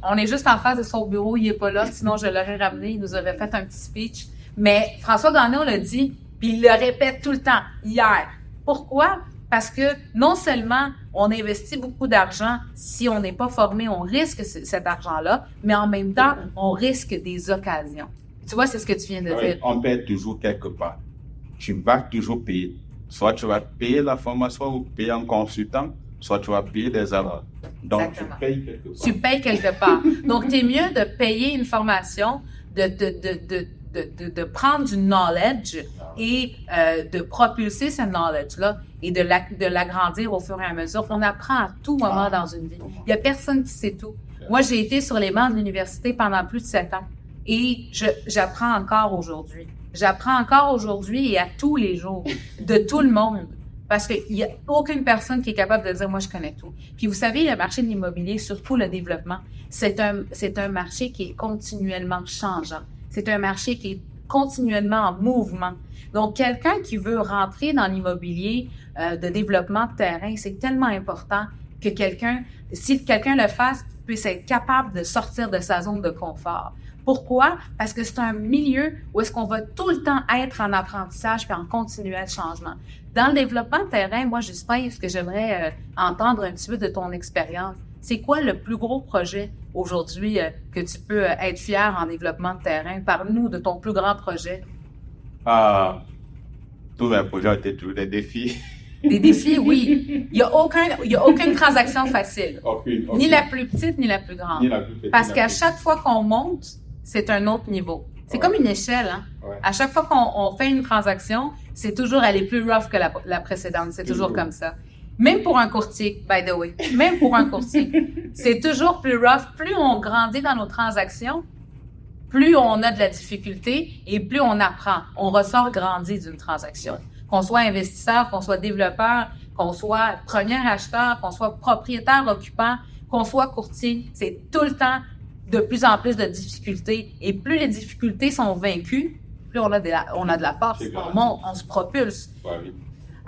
on est juste en face de son bureau, il est pas là, sinon je l'aurais ramené, il nous aurait fait un petit speech. Mais François Gagnon l'a dit, puis il le répète tout le temps, hier. Pourquoi? Parce que non seulement on investit beaucoup d'argent, si on n'est pas formé, on risque cet argent-là, mais en même temps, on risque des occasions. Tu vois, c'est ce que tu viens de dire. On paie toujours quelque part. Tu vas toujours payer. Soit tu vas payer la formation ou payer un consultant, soit tu vas payer des erreurs. Donc, Exactement. tu payes quelque part. Tu payes quelque part. Donc, t'es mieux de payer une formation, de prendre du knowledge et de propulser ce knowledge-là et de l'agrandir au fur et à mesure. On apprend à tout moment dans une vie. Il y a personne qui sait tout. Moi, j'ai été sur les bancs de l'université pendant plus de 7 ans et j'apprends encore aujourd'hui. J'apprends encore aujourd'hui et à tous les jours de tout le monde. Parce qu'il n'y a aucune personne qui est capable de dire « moi, je connais tout ». Puis vous savez, le marché de l'immobilier, surtout le développement, c'est un marché qui est continuellement changeant. C'est un marché qui est continuellement en mouvement. Donc, quelqu'un qui veut rentrer dans l'immobilier de développement de terrain, c'est tellement important que si quelqu'un le fasse, puisse être capable de sortir de sa zone de confort. Pourquoi? Parce que c'est un milieu où est-ce qu'on va tout le temps être en apprentissage puis en continuel changement. Dans le développement de terrain, moi, j'espère ce que j'aimerais entendre un petit peu de ton expérience. C'est quoi le plus gros projet aujourd'hui que tu peux être fier en développement de terrain? Parle-nous de ton plus grand projet. Tous mes projets ont été toujours des défis. Des défis, oui. Il y a aucune transaction facile. Aucune. Ni la plus petite, ni la plus grande. Ni la plus petite, Parce ni la qu'à plus chaque fois qu'on monte, c'est un autre niveau. C'est comme une échelle, hein? Ouais. À chaque fois qu'on fait une transaction, c'est toujours aller plus rough que la précédente. C'est toujours comme ça. Même pour un courtier, by the way. Même pour un courtier. C'est toujours plus rough. Plus on grandit dans nos transactions, plus on a de la difficulté et plus on apprend. On ressort grandi d'une transaction. Ouais. Qu'on soit investisseur, qu'on soit développeur, qu'on soit premier acheteur, qu'on soit propriétaire occupant, qu'on soit courtier, c'est tout le temps de plus en plus de difficultés. Et plus les difficultés sont vaincues, plus on a de la force, on monte, on se propulse. Ouais, oui.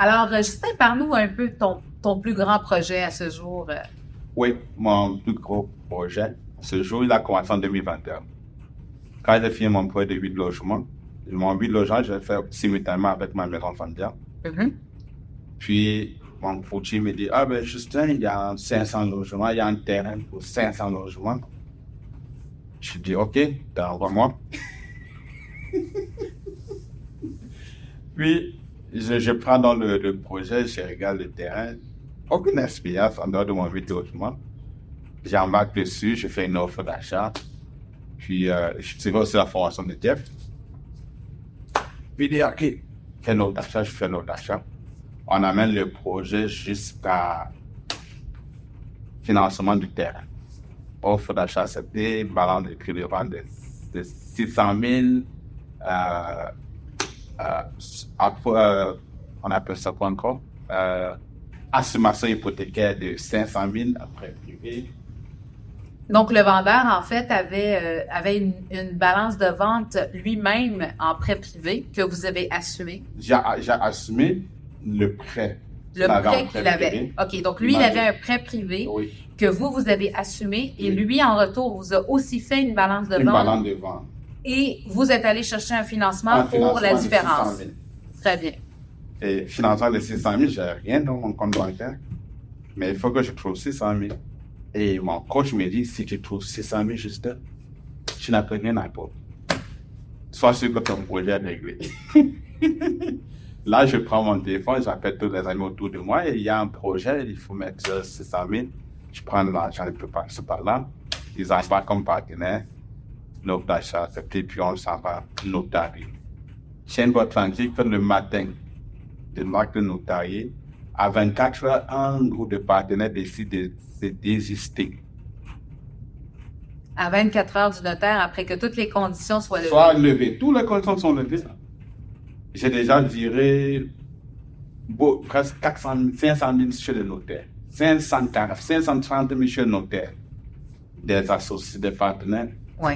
Alors, Justin, parle-nous un peu de ton plus grand projet à ce jour. Oui, mon plus gros projet, ce jour, il a commencé en 2021. Quand j'ai fini mon projet de 8 logements, mon 8 logements, je l'ai fait simultanément avec ma maison familiale. Mm-hmm. Puis, mon courtier me dit, ben Justin, il y a 500 logements, il y a un terrain pour 500 logements. Je dis, OK, envoie-moi. Puis, je prends dans le projet, je regarde le terrain. Aucune expérience en dehors de mon 8 logements. J'embarque dessus, je fais une offre d'achat. Puis, je tire aussi la formation de Jeff. Puis, il dit, OK, fais une offre d'achat, je fais une offre d'achat. On amène le projet jusqu'à financement du terrain. Offre d'achat, c'était balance de prix de vente de 600 000. On appelle ça quoi encore? Assumption hypothécaire de 500 000 après privé. Donc, le vendeur, en fait, avait une balance de vente lui-même en prêt privé que vous avez assumé. J'ai assumé le prêt. Le prêt qu'il avait. OK, donc lui, il avait un prêt privé que vous avez assumé et lui, en retour, vous a aussi fait une balance de vente. Une balance de vente. Et vous êtes allé chercher un financement pour la différence. Très bien. Et financement de 600 000, je n'ai rien dans mon compte bancaire. Mais il faut que je trouve 600 000. Et mon coach me dit, si tu trouves 600 000 juste, tu n'as plus rien à apporter. sois sûr que ton projet est réglé. Là, je prends mon téléphone, j'appelle tous les amis autour de moi et il y a un projet, il faut mettre 600 000. Je prends l'argent, je peux passer par là. Ils n'arrivent pas comme partenaire. L'offre d'achat acceptée, puis on s'en va notarier. Chaîne-toi tranquille que le matin, de marque de notarier, à 24 heures, un groupe de partenaires décide de se désister. À 24 heures du notaire, après que toutes les conditions soient levées. Soit levées. Toutes les conditions sont levées. J'ai déjà viré presque 500 000 chez le notaire. 530 000 chez le notaire. Des associés, des partenaires. Oui.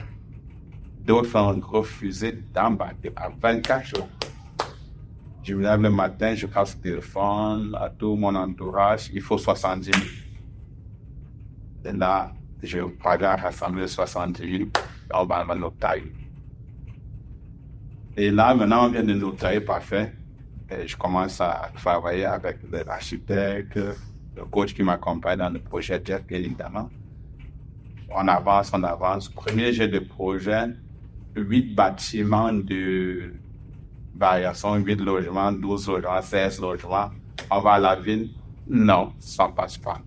D'autres ont refusé d'embarquer à 24 heures. Je me lève le matin, je passe le téléphone à tout mon entourage, il faut 70 000. Et là, je parviens à rassembler 70 000, on va notarier. Et là, maintenant, on vient de notarier parfait. Et je commence à travailler avec l'architecte, le coach qui m'accompagne dans le projet JET, évidemment. On avance. Premier jet de projet, 8 bâtiments de variation, 8 logements, 12 logements, 16 logements. On va à la ville? Non, ça ne passe pas.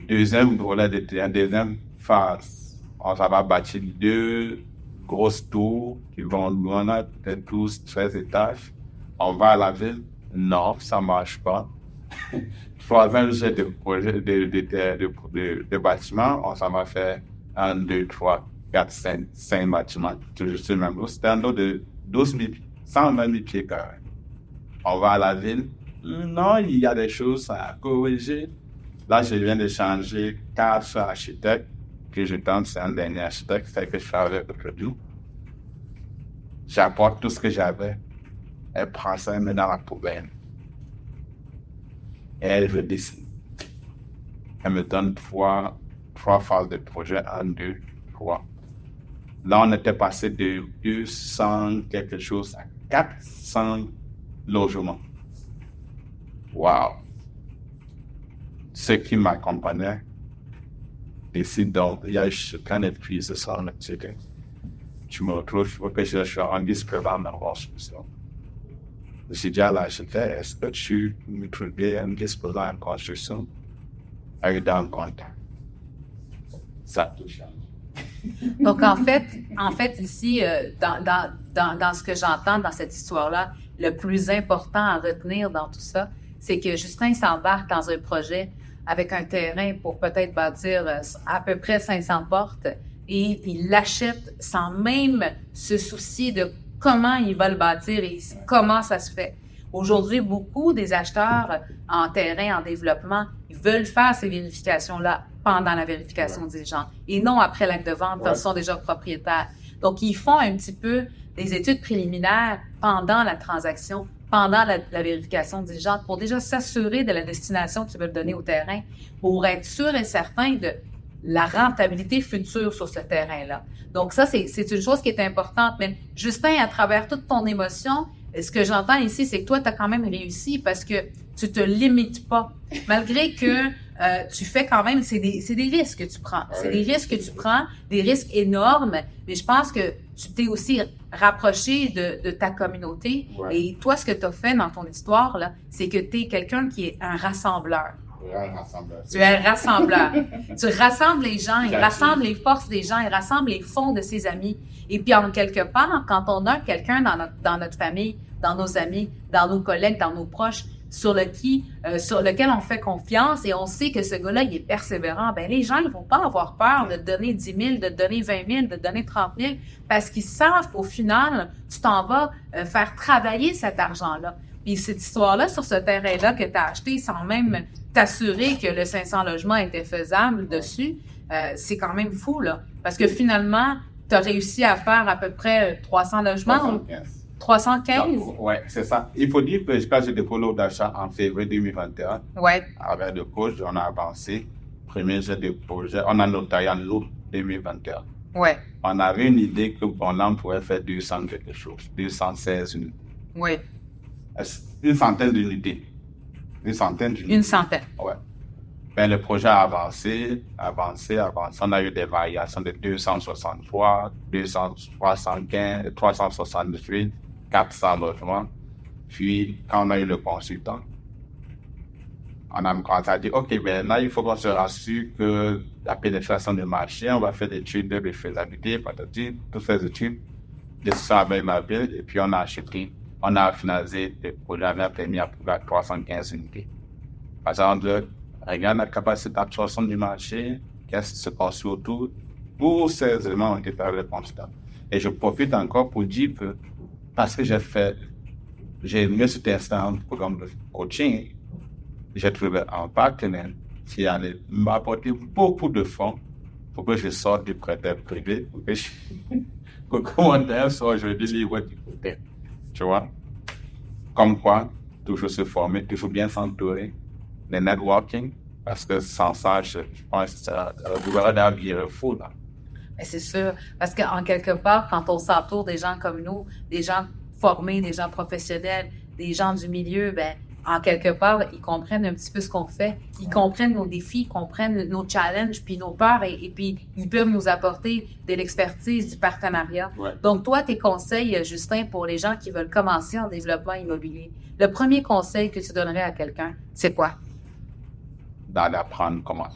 Deuxième volet de terrain, deuxième phase. On va bâtir 2 grosses tours qui vont loin de 12, 13 étages. On va à la ville? Non, ça ne marche pas. Troisième jet de projet de bâtiments, on s'en va faire 1, 2, 3, 4, 5 bâtiments. Toujours sur le même lot. C'est un lot de 12 000 pieds, 120 000 pieds carrés. On va à la ville? Non, il y a des choses à corriger. Là, je viens de changer 4 architectes que je tente, c'est un dernier architecte, c'est que je travaille aujourd'hui. J'apporte tout ce que j'avais. Elle prend ça et met dans la poubelle. Et elle veut dessiner. Elle me donne 3 phases de projet, 1, 2, 3. Là, on était passé de 200 quelque chose à 400 logements. Wow! Ceux qui m'accompagnaient décident donc, il y a plein de prises de ça, tu me retrouves, je vois que je suis en disprébable dans la construction. J'ai dit à l'architecte, est-ce que tu me trouves bien un disprébable en construction? Elle est dans le compte. Ça touche. Donc, en fait, ici, dans ce que j'entends dans cette histoire-là, le plus important à retenir dans tout ça, c'est que Justin s'embarque dans un projet avec un terrain pour peut-être bâtir à peu près 500 portes et il l'achète sans même se soucier de comment il va le bâtir et comment ça se fait. Aujourd'hui, beaucoup des acheteurs en terrain, en développement, ils veulent faire ces vérifications-là pendant la vérification diligente et non après l'acte de vente quand ils sont déjà propriétaires. Donc, ils font un petit peu des études préliminaires pendant la transaction, pendant la vérification diligente pour déjà s'assurer de la destination qu'ils veulent donner au terrain pour être sûr et certain de la rentabilité future sur ce terrain-là. Donc ça, c'est une chose qui est importante. Mais Justin, à travers toute ton émotion, ce que j'entends ici, c'est que toi, tu as quand même réussi parce que tu te limites pas. Malgré que tu fais quand même, c'est des risques que tu prends. C'est des risques que tu prends, des risques énormes, mais je pense que tu t'es aussi rapproché de ta communauté. Ouais. Et toi, ce que tu as fait dans ton histoire, là, c'est que tu es quelqu'un qui est un rassembleur. Tu es un rassembleur. Tu rassembles les gens, il rassemble les forces des gens, il rassemble les fonds de ses amis. Et puis, en quelque part, quand on a quelqu'un dans notre famille, dans nos amis, dans nos collègues, dans nos proches, sur lequel on fait confiance et on sait que ce gars-là, il est persévérant, ben les gens, ils vont pas avoir peur de te donner 10 000, de te donner 20 000, de te donner 30 000 parce qu'ils savent qu'au final, tu t'en vas faire travailler cet argent-là. Puis cette histoire-là, sur ce terrain-là que tu as acheté sans même t'assurer que le 500 logements était faisable dessus, c'est quand même fou, là. Parce que finalement, tu as réussi à faire à peu près 300 logements. 315? Oui, c'est ça. Il faut dire que j'ai déposé l'offre d'achat en février 2021. Oui. Avec le coach, on a avancé. Premier jet de projet, on a notarié en août 2021. Oui. On avait une idée que là, on pourrait faire 200 quelque chose, 216 unités. Oui. Une centaine d'unités. Une centaine d'unités. Une centaine. Oui. Ben, le projet a avancé. On a eu des variations de 263, 275, 368, 400 logements. Puis, quand on a eu le consultant, on a commencé à dire, OK, ben là, il faut qu'on se rassure que la pénétration du marché, on va faire des études de faisabilité, toutes ces études, de ça avec la ville, et puis on a finalisé le projet avec un permis approuvé à 315 unités. Par exemple, regarde la capacité d'absorption du marché, qu'est-ce qui se passe autour. Tous ces éléments ont été faits avec le consultant. Et je profite encore pour dire que, parce que j'ai mis sur un programme de coaching, j'ai trouvé un partenaire qui allait m'apporter beaucoup de fonds pour que je sorte du prêteur privé, pour que commentaire soit aujourd'hui libre du côté. Tu vois? Comme quoi, toujours se former, toujours bien s'entourer, le networking, parce que sans ça, je pense que le gouvernement est fou, là. Mais c'est sûr, parce qu'en quelque part, quand on s'entoure des gens comme nous, des gens formés, des gens professionnels, des gens du milieu, ben, en quelque part, ils comprennent un petit peu ce qu'on fait. Ils comprennent nos défis, ils comprennent nos challenges, puis nos peurs, et puis ils peuvent nous apporter de l'expertise, du partenariat. Ouais. Donc, toi, tes conseils, Justin, pour les gens qui veulent commencer en développement immobilier, le premier conseil que tu donnerais à quelqu'un, c'est quoi? D'aller apprendre comment.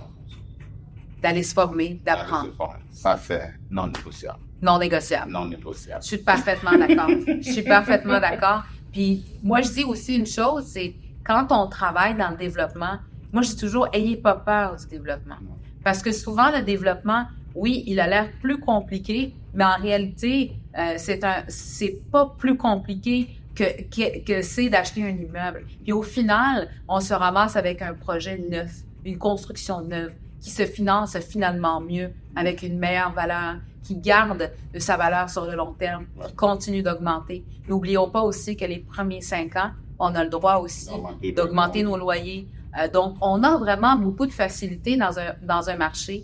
D'aller se former, d'apprendre. Ça, c'est non négociable. Non négociable. Non négociable. Je suis parfaitement d'accord. Je suis parfaitement d'accord. Puis moi, je dis aussi une chose, c'est quand on travaille dans le développement, moi, je dis toujours, ayez pas peur du développement. Parce que souvent, le développement, oui, il a l'air plus compliqué, mais en réalité, c'est pas plus compliqué que c'est d'acheter un immeuble. Puis au final, on se ramasse avec un projet neuf, une construction neuve, qui se finance finalement mieux, avec une meilleure valeur, qui garde sa valeur sur le long terme, qui continue d'augmenter. N'oublions pas aussi que les premiers 5 ans, on a le droit aussi d'augmenter nos loyers. Donc, on a vraiment beaucoup de facilité dans un marché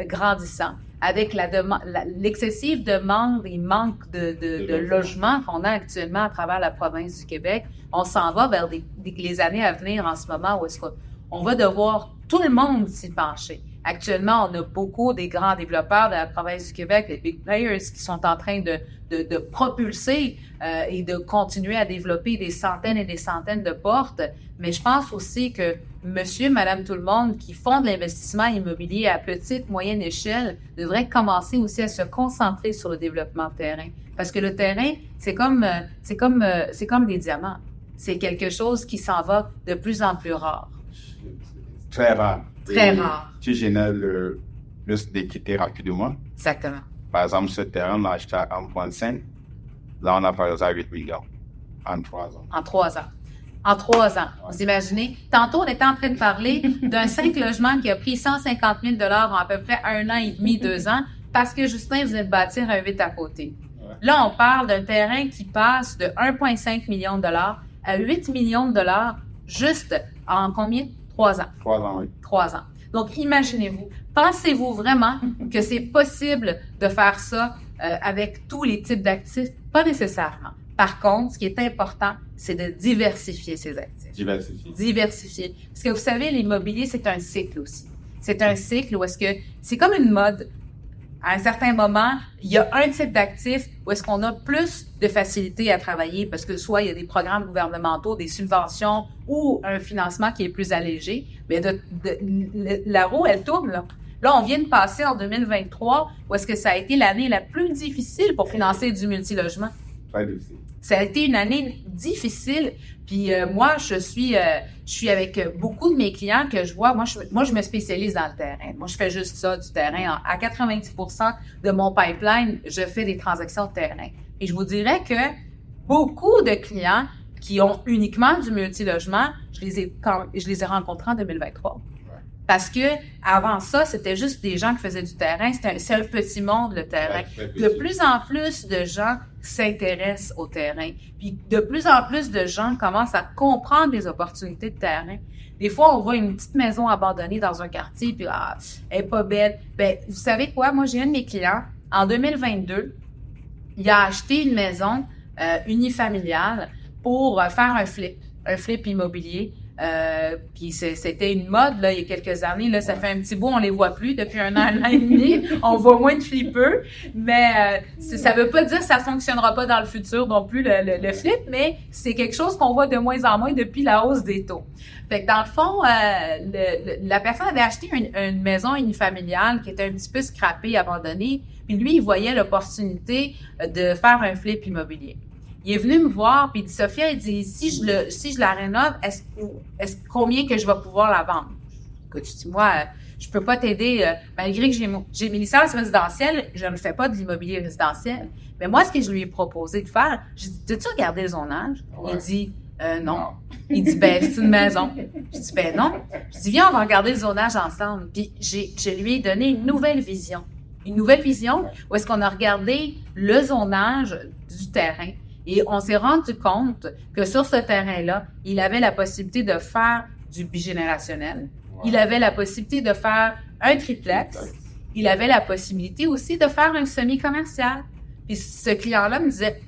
grandissant. Avec l'excessive demande et manque de logements qu'on a actuellement à travers la province du Québec, on s'en va vers les années à venir en ce moment où est-ce qu'on va devoir tout le monde s'y pencher. Actuellement, on a beaucoup des grands développeurs de la province du Québec, les big players, qui sont en train de propulser et de continuer à développer des centaines et des centaines de portes. Mais je pense aussi que monsieur, madame, tout le monde qui font de l'investissement immobilier à petite, moyenne échelle devraient commencer aussi à se concentrer sur le développement de terrain. Parce que le terrain, c'est comme des diamants. C'est quelque chose qui s'en va de plus en plus rare. Très rare. Très rare. Tu génères le plus d'équité rapidement. Exactement. Par exemple, ce terrain, on l'a acheté à 1,5. Là, on a par exemple 8 millions en 3 ans. En 3 ans. En 3 ans. Vous imaginez? Tantôt, on était en train de parler d'un 5 logements qui a pris 150 000 $ en à peu près 1 an et demi, 2 ans, parce que Justin venait de bâtir un 8 à côté. Ouais. Là, on parle d'un terrain qui passe de 1,5 million de dollars à 8 millions de dollars juste en combien? 3 ans. 3 ans, oui. 3 ans. Donc, imaginez-vous. Pensez-vous vraiment que c'est possible de faire ça avec tous les types d'actifs? Pas nécessairement. Par contre, ce qui est important, c'est de diversifier ses actifs. Diversifier. Parce que vous savez, l'immobilier, c'est un cycle aussi. C'est un cycle où est-ce que c'est comme une mode. À un certain moment, il y a un type d'actif où est-ce qu'on a plus de facilité à travailler parce que soit il y a des programmes gouvernementaux, des subventions ou un financement qui est plus allégé. Mais la roue, elle tourne, là. Là, on vient de passer en 2023 où est-ce que ça a été l'année la plus difficile pour financer du multilogement. Très difficile. Ça a été une année difficile. Puis moi, je suis avec beaucoup de mes clients que je vois. Moi, je me spécialise dans le terrain. Moi, je fais juste ça, du terrain. À 90% de mon pipeline, je fais des transactions de terrain. Et je vous dirais que beaucoup de clients qui ont uniquement du multilogement, je les ai rencontrés en 2023. Parce que avant ça, c'était juste des gens qui faisaient du terrain. C'est un petit monde, le terrain. De plus en plus de gens s'intéressent au terrain. Puis de plus en plus de gens commencent à comprendre les opportunités de terrain. Des fois, on voit une petite maison abandonnée dans un quartier, puis elle est pas belle. Ben, vous savez quoi? Moi, j'ai un de mes clients, en 2022, il a acheté une maison unifamiliale pour faire un flip immobilier. Puis c'était une mode, là, il y a quelques années. Là, ça fait un petit bout, on les voit plus depuis un an et demi. On voit moins de flippers. Mais ça veut pas dire que ça fonctionnera pas dans le futur non plus, le flip, mais c'est quelque chose qu'on voit de moins en moins depuis la hausse des taux. Fait que dans le fond, la personne avait acheté une maison unifamiliale qui était un petit peu scrappée, abandonnée. Puis lui, il voyait l'opportunité de faire un flip immobilier. Il est venu me voir, puis il dit, Sophia, il dit, si je la rénove, combien que je vais pouvoir la vendre? Écoute, je dis, moi, je peux pas t'aider, malgré que j'ai mes licences résidentielles, je ne fais pas de l'immobilier résidentiel. Mais moi, ce que je lui ai proposé de faire, j'ai dit, as-tu regardé le zonage? Ouais. Il dit, non. Il dit, ben, c'est une maison. Je dis, ben, non. Je dis, viens, on va regarder le zonage ensemble. Puis, je lui ai donné une nouvelle vision. Une nouvelle vision où est-ce qu'on a regardé le zonage du terrain. Et on s'est rendu compte que sur ce terrain-là, il avait la possibilité de faire du bigénérationnel. Wow. Il avait la possibilité de faire un triplex. Il avait la possibilité aussi de faire un semi-commercial. Puis ce client-là me disait,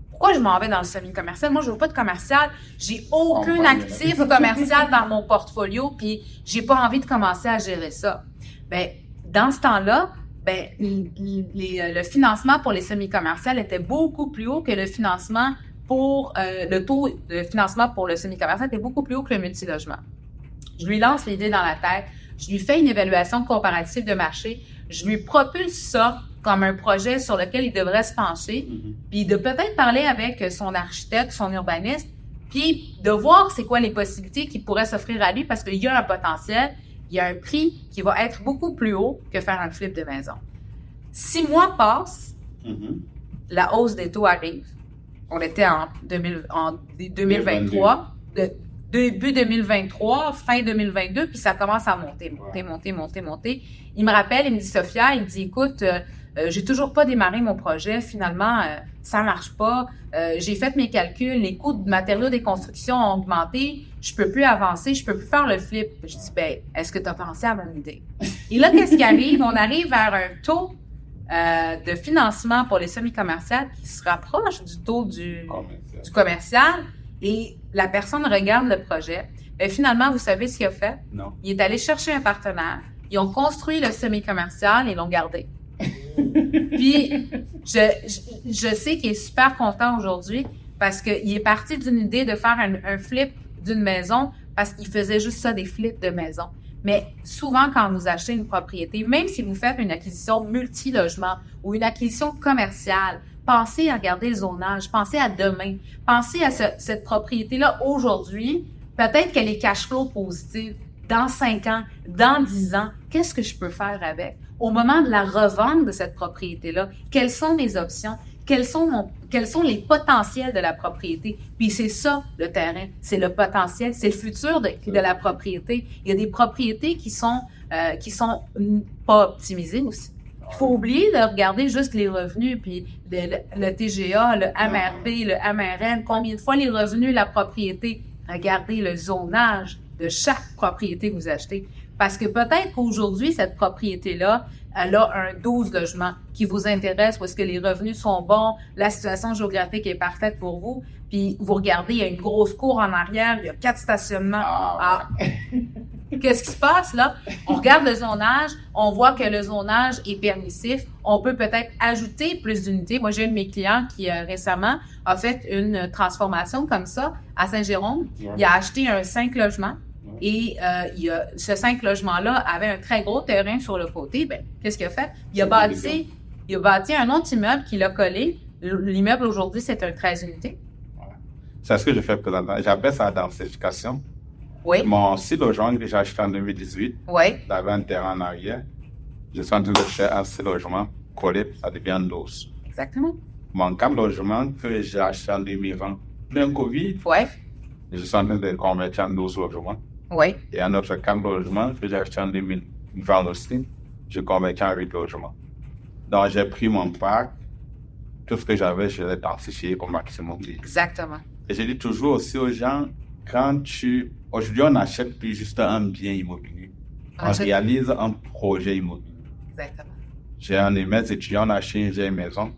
pourquoi je m'en vais dans le semi-commercial? Moi, je veux pas de commercial. J'ai aucun actif commercial dans mon portfolio, puis j'ai pas envie de commencer à gérer ça. Ben, dans ce temps-là, ben, le financement pour les semi-commerciales était beaucoup plus haut que le financement pour le taux de financement pour le semi-commercial était beaucoup plus haut que le multilogement. Je lui lance l'idée dans la tête, je lui fais une évaluation comparative de marché, je lui propulse ça comme un projet sur lequel il devrait se pencher, puis de peut-être parler avec son architecte, son urbaniste, puis de voir c'est quoi les possibilités qui pourraient s'offrir à lui parce qu'il y a un potentiel. Il y a un prix qui va être beaucoup plus haut que faire un flip de maison. 6 mois passent, la hausse des taux arrive. On était en 2023, début 2023, fin 2022, puis ça commence à monter. Il me rappelle, il me dit, Sophia, il me dit, écoute, j'ai toujours pas démarré mon projet. Finalement, ça marche pas. J'ai fait mes calculs. Les coûts de matériaux des constructions ont augmenté. Je peux plus avancer. Je peux plus faire le flip. Je dis, ben, est-ce que tu as pensé à mon idée? Et là, qu'est-ce qui arrive? On arrive vers un taux de financement pour les semi-commerciales qui se rapproche du taux du commercial. Et la personne regarde le projet. Et finalement, vous savez ce qu'il a fait? Non. Il est allé chercher un partenaire. Ils ont construit le semi-commercial et l'ont gardé. Puis, je sais qu'il est super content aujourd'hui parce qu'il est parti d'une idée de faire un flip d'une maison parce qu'il faisait juste ça, des flips de maison. Mais souvent, quand vous achetez une propriété, même si vous faites une acquisition multi-logement ou une acquisition commerciale, pensez à regarder le zonage, pensez à demain, pensez à cette propriété-là aujourd'hui. Peut-être qu'elle est cash flow positive. Dans 5 ans, dans 10 ans, qu'est-ce que je peux faire avec? Au moment de la revente de cette propriété-là, quelles sont mes options? Quels sont les potentiels de la propriété? Puis c'est ça, le terrain. C'est le potentiel. C'est le futur de la propriété. Il y a des propriétés qui sont pas optimisées aussi. Il faut oublier de regarder juste les revenus, puis le TGA, le MRP, le MRN, combien de fois les revenus, la propriété. Regardez le zonage de chaque propriété que vous achetez. Parce que peut-être qu'aujourd'hui, cette propriété-là, elle a un 12 logements qui vous intéresse, où est-ce que les revenus sont bons, la situation géographique est parfaite pour vous, puis vous regardez, il y a une grosse cour en arrière, il y a 4 stationnements. Qu'est-ce qui se passe là? On regarde le zonage, on voit que le zonage est permissif, on peut peut-être ajouter plus d'unités. Moi, j'ai un de mes clients qui récemment a fait une transformation comme ça à Saint-Jérôme. Ouais. Il a acheté un 5 logements. Et ce 5 logements-là avait un très gros terrain sur le côté. Ben, qu'est-ce qu'il a fait? Il a bâti un autre immeuble qu'il a collé. L'immeuble aujourd'hui, c'est un 13 unités. Voilà. C'est ce que je fais présentement. J'appelle ça la densification. Oui. Mon 6 logements que j'ai acheté en 2018, oui. J'avais un terrain en arrière. Je suis en train de faire un 6 logements collé, ça devient 12. Exactement. Mon 4 logements que j'ai acheté en 2020, plein Covid, oui. Je suis en train de convertir en 12 logements. Oui. Et un autre 4 logements que j'ai acheté en 2020 aussi, je convertis en 8 logements. Donc, j'ai pris mon parc, tout ce que j'avais, je l'ai densifié au maximum. Exactement. Et je dis toujours aussi aux gens, aujourd'hui, on n'achète plus juste un bien immobilier. On réalise un projet immobilier. Exactement. J'ai un de mes étudiants, on a acheté une vieille maison,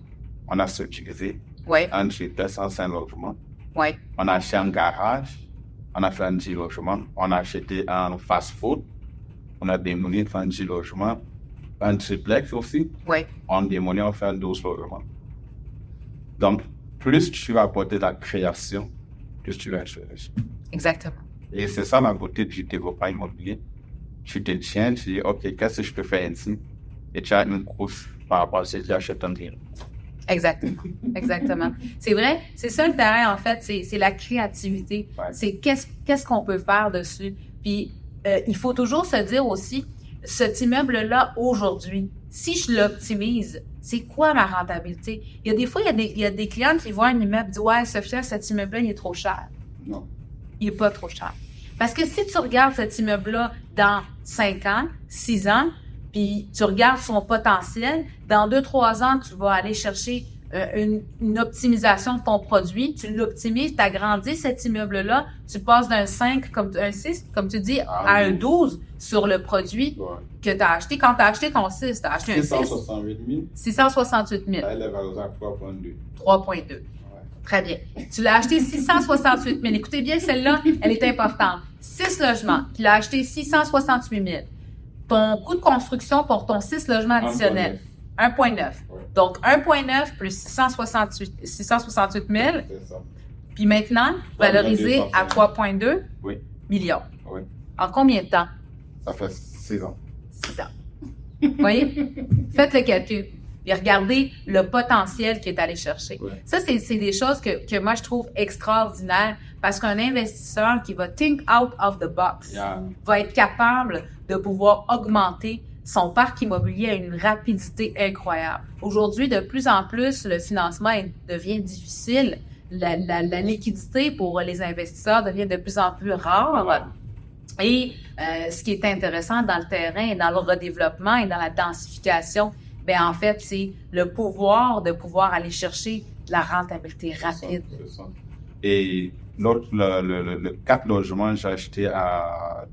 on a structuré. Oui. Un chez 205 logements. Oui. On a acheté un garage. on a fait un petit logement. On a acheté un fast-food. On a démoli un petit logement. Un triplex aussi. Oui. On démoli, on fait 12 logements. Donc, plus tu vas apporter la création, plus tu vas être riche. Exactement. Et c'est ça la beauté du développement immobilier. Tu te tiens, tu dis, OK, qu'est-ce que je peux faire ici? Et tu as une course par rapport à ce que tu achètes un terrain. Exactement. Exactement. C'est vrai, c'est ça le terrain, en fait, c'est la créativité. Ouais. C'est qu'est-ce qu'on peut faire dessus. Puis, il faut toujours se dire aussi, cet immeuble-là, aujourd'hui, si je l'optimise, c'est quoi ma rentabilité? Il y a des fois, il y a des clients qui voient un immeuble et disent « Ouais, Sophia, cet immeuble-là, il est trop cher. » Non. Il n'est pas trop cher. Parce que si tu regardes cet immeuble-là dans 5 ans, 6 ans, puis tu regardes son potentiel, dans 2-3 ans, tu vas aller chercher une optimisation de ton produit, tu l'optimises, tu agrandis cet immeuble-là, tu passes d'un 5, comme un 6, comme tu dis, à un 12 sur le produit que tu as acheté. Quand tu as acheté ton 6, tu as acheté un 6. 668 000. 668 000. Elle est valorisée à 3,2. 3,2. Très bien. Tu l'as acheté 668 000. Écoutez bien, celle-là, elle est importante. 6 logements. Tu l'as acheté 668 000. Ton coût de construction pour ton 6 logements additionnels, 1,9. Ouais. Donc, 1,9 plus 668 000. C'est ça. Puis maintenant, valorisé à 3,2 Oui. millions. Oui. En combien de temps? Ça fait 6 ans. 6 ans. Vous voyez? Faites le calcul. Et regardez le potentiel qu'il est allé chercher. Ouais. Ça, c'est des choses que moi, je trouve extraordinaires parce qu'un investisseur qui va think out of the box va être capable de pouvoir augmenter son parc immobilier à une rapidité incroyable. Aujourd'hui, de plus en plus, le financement devient difficile. La liquidité pour les investisseurs devient de plus en plus rare. Et ce qui est intéressant dans le terrain et dans le redéveloppement et dans la densification, bien, en fait, c'est le pouvoir de pouvoir aller chercher de la rentabilité rapide. C'est ça. Et l'autre, le 4 logements, j'ai acheté à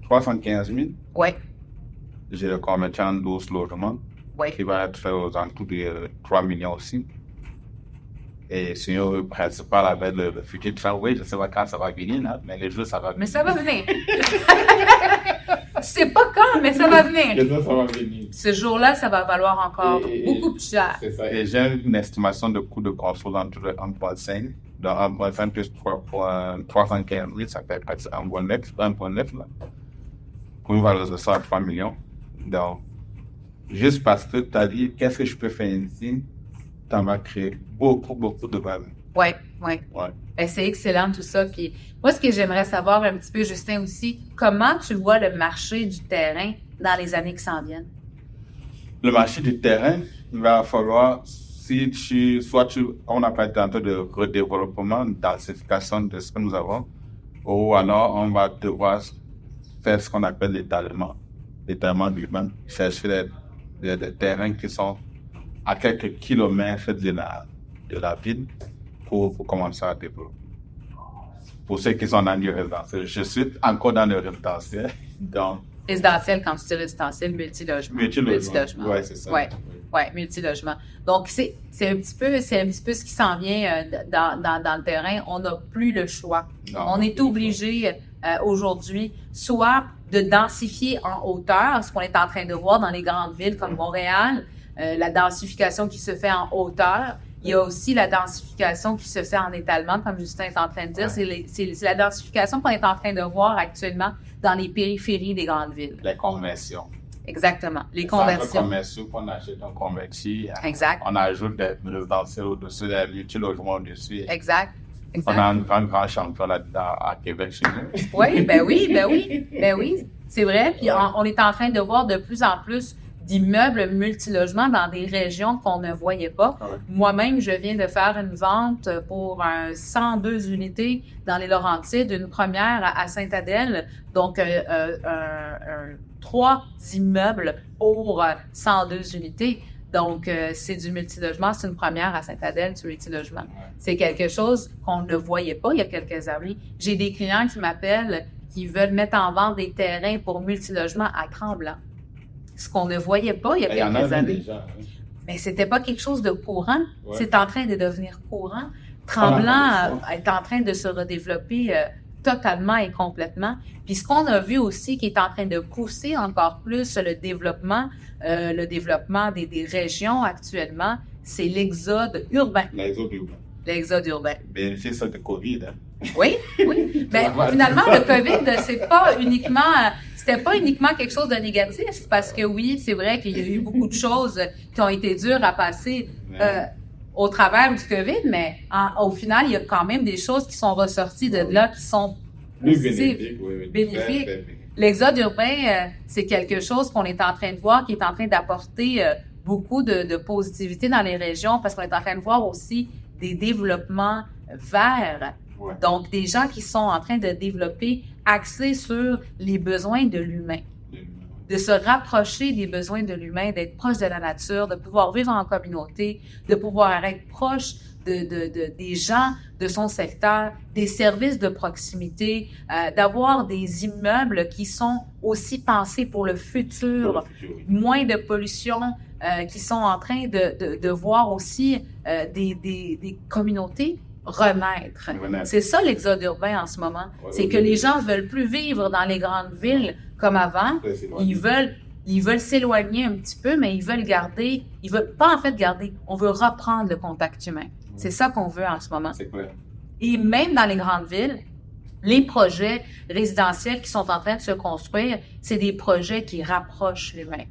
315 000. Oui. J'ai le converti en 12 logements. Oui. Qui va être aux alentours de 3 millions aussi. Et sinon, le principal avec le futur travail, je ne sais pas quand ça va venir, là, mais les jours, ça va venir. Mais ça va venir. C'est pas quand, mais ça va venir. Les jours, ça va venir. Ce jour-là, ça va valoir encore beaucoup plus cher. C'est ça. Et j'ai une estimation de coût de construction entre 1,5. Donc, 1,5 plus 315 000, ça fait presque 1,9 là. Pour une valeur de ça à 3 millions. Donc, juste parce que tu as dit, qu'est-ce que je peux faire ici? Ça va créer beaucoup de valeur. Oui. Ouais. Ben, c'est excellent tout ça. Puis moi, ce que j'aimerais savoir un petit peu, Justin, aussi, comment tu vois le marché du terrain dans les années qui s'en viennent? Le marché du terrain, il va falloir, on a parlé tantôt de redéveloppement, densification de ce que nous avons, ou alors on va devoir faire ce qu'on appelle l'étalement urbain, chercher des terrains qui sont à quelques kilomètres de la ville pour commencer à développer. Pour ceux qui sont dans le résidentiel, je suis encore dans le résidentiel. Donc, résidentiel, quand tu dis résidentiel, multilogement. Oui, c'est ça. Oui, multilogement. Donc, c'est un petit peu ce qui s'en vient dans le terrain. On n'a plus le choix. Non, on est obligé aujourd'hui soit de densifier en hauteur, ce qu'on est en train de voir dans les grandes villes comme Montréal, la densification qui se fait en hauteur. Il y a aussi la densification qui se fait en étalement, comme Justin est en train de dire. Ouais. C'est la densification qu'on est en train de voir actuellement dans les périphéries des grandes villes. Les conversions. Exactement. Les conversions. Les conversions qu'on achète en converti. Exact. On ajoute des résidentiels au-dessus, des multilogements au-dessus. Exact. On a un grand champion là-dedans à Québec chez nous. Oui. C'est vrai. Puis on est en train de voir de plus en plus d'immeubles multilogements dans des régions qu'on ne voyait pas. Ah ouais. Moi-même, je viens de faire une vente pour 102 unités dans les Laurentides, une première à Sainte-Adèle, donc 3 immeubles pour 102 unités. Donc, c'est du multilogement, c'est une première à Sainte-Adèle du multilogement. Ouais. C'est quelque chose qu'on ne voyait pas il y a quelques années. J'ai des clients qui m'appellent qui veulent mettre en vente des terrains pour multilogement à Tremblant. Ce qu'on ne voyait pas il y a quelques années. Déjà, oui. Mais c'était pas quelque chose de courant. Ouais. C'est en train de devenir courant. Tremblant est en train de se redévelopper totalement et complètement. Puis ce qu'on a vu aussi qui est en train de pousser encore plus le développement des régions actuellement, c'est l'exode urbain. L'exode urbain. Bénéfice de COVID. Hein? Oui. Ben, finalement, le COVID, c'était pas uniquement quelque chose de négatif, parce que oui, c'est vrai qu'il y a eu beaucoup de choses qui ont été dures à passer au travers du COVID, mais au final, il y a quand même des choses qui sont ressorties de là qui sont bénéfiques. L'exode urbain, c'est quelque chose qu'on est en train de voir, qui est en train d'apporter beaucoup de positivité dans les régions, parce qu'on est en train de voir aussi des développements verts. Ouais. Donc, des gens qui sont en train de développer axés sur les besoins de l'humain, de se rapprocher des besoins de l'humain, d'être proche de la nature, de pouvoir vivre en communauté, de pouvoir être proche des gens de son secteur, des services de proximité, d'avoir des immeubles qui sont aussi pensés pour le futur, moins de pollution, qui sont en train de voir aussi des communautés renaître. C'est ça l'exode urbain en ce moment. C'est que les gens veulent plus vivre dans les grandes villes comme avant. Ils veulent s'éloigner un petit peu, mais ils veulent pas en fait garder, on veut reprendre le contact humain. C'est ça qu'on veut en ce moment. C'est clair. Et même dans les grandes villes, les projets résidentiels qui sont en train de se construire, c'est des projets qui rapprochent l'humain.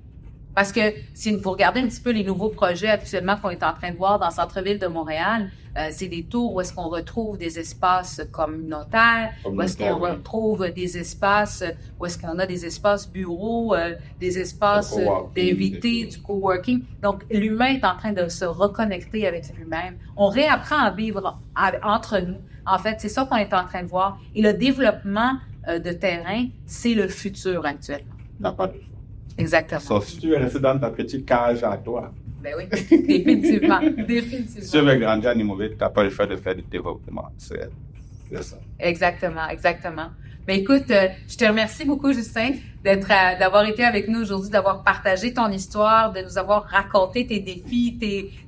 Parce que si vous regardez un petit peu les nouveaux projets actuellement qu'on est en train de voir dans le centre-ville de Montréal, c'est des tours où est-ce qu'on retrouve des espaces communautaires, où est-ce qu'on retrouve des espaces, où est-ce qu'on a des espaces bureaux, des espaces d'invités, du coworking. Donc, l'humain est en train de se reconnecter avec lui-même. On réapprend à vivre entre nous. En fait, c'est ça qu'on est en train de voir. Et le développement de terrain, c'est le futur actuellement. Exactement. Sauf si tu veux rester dans ta petite cage à toi. Ben oui, définitivement. Si tu veux grandir en immobilier, tu n'as pas le choix de faire du développement. C'est ça. Exactement. Ben écoute, je te remercie beaucoup, Justin, d'avoir été avec nous aujourd'hui, d'avoir partagé ton histoire, de nous avoir raconté tes défis,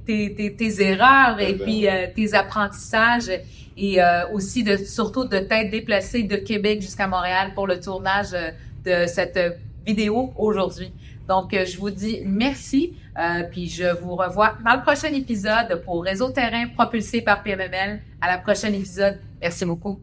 tes erreurs et puis tes apprentissages. Et aussi surtout de t'être déplacé de Québec jusqu'à Montréal pour le tournage de cette vidéo aujourd'hui. Donc, je vous dis merci, puis je vous revois dans le prochain épisode pour Réseau Terrain propulsé par PMML. À la prochaine épisode. Merci beaucoup.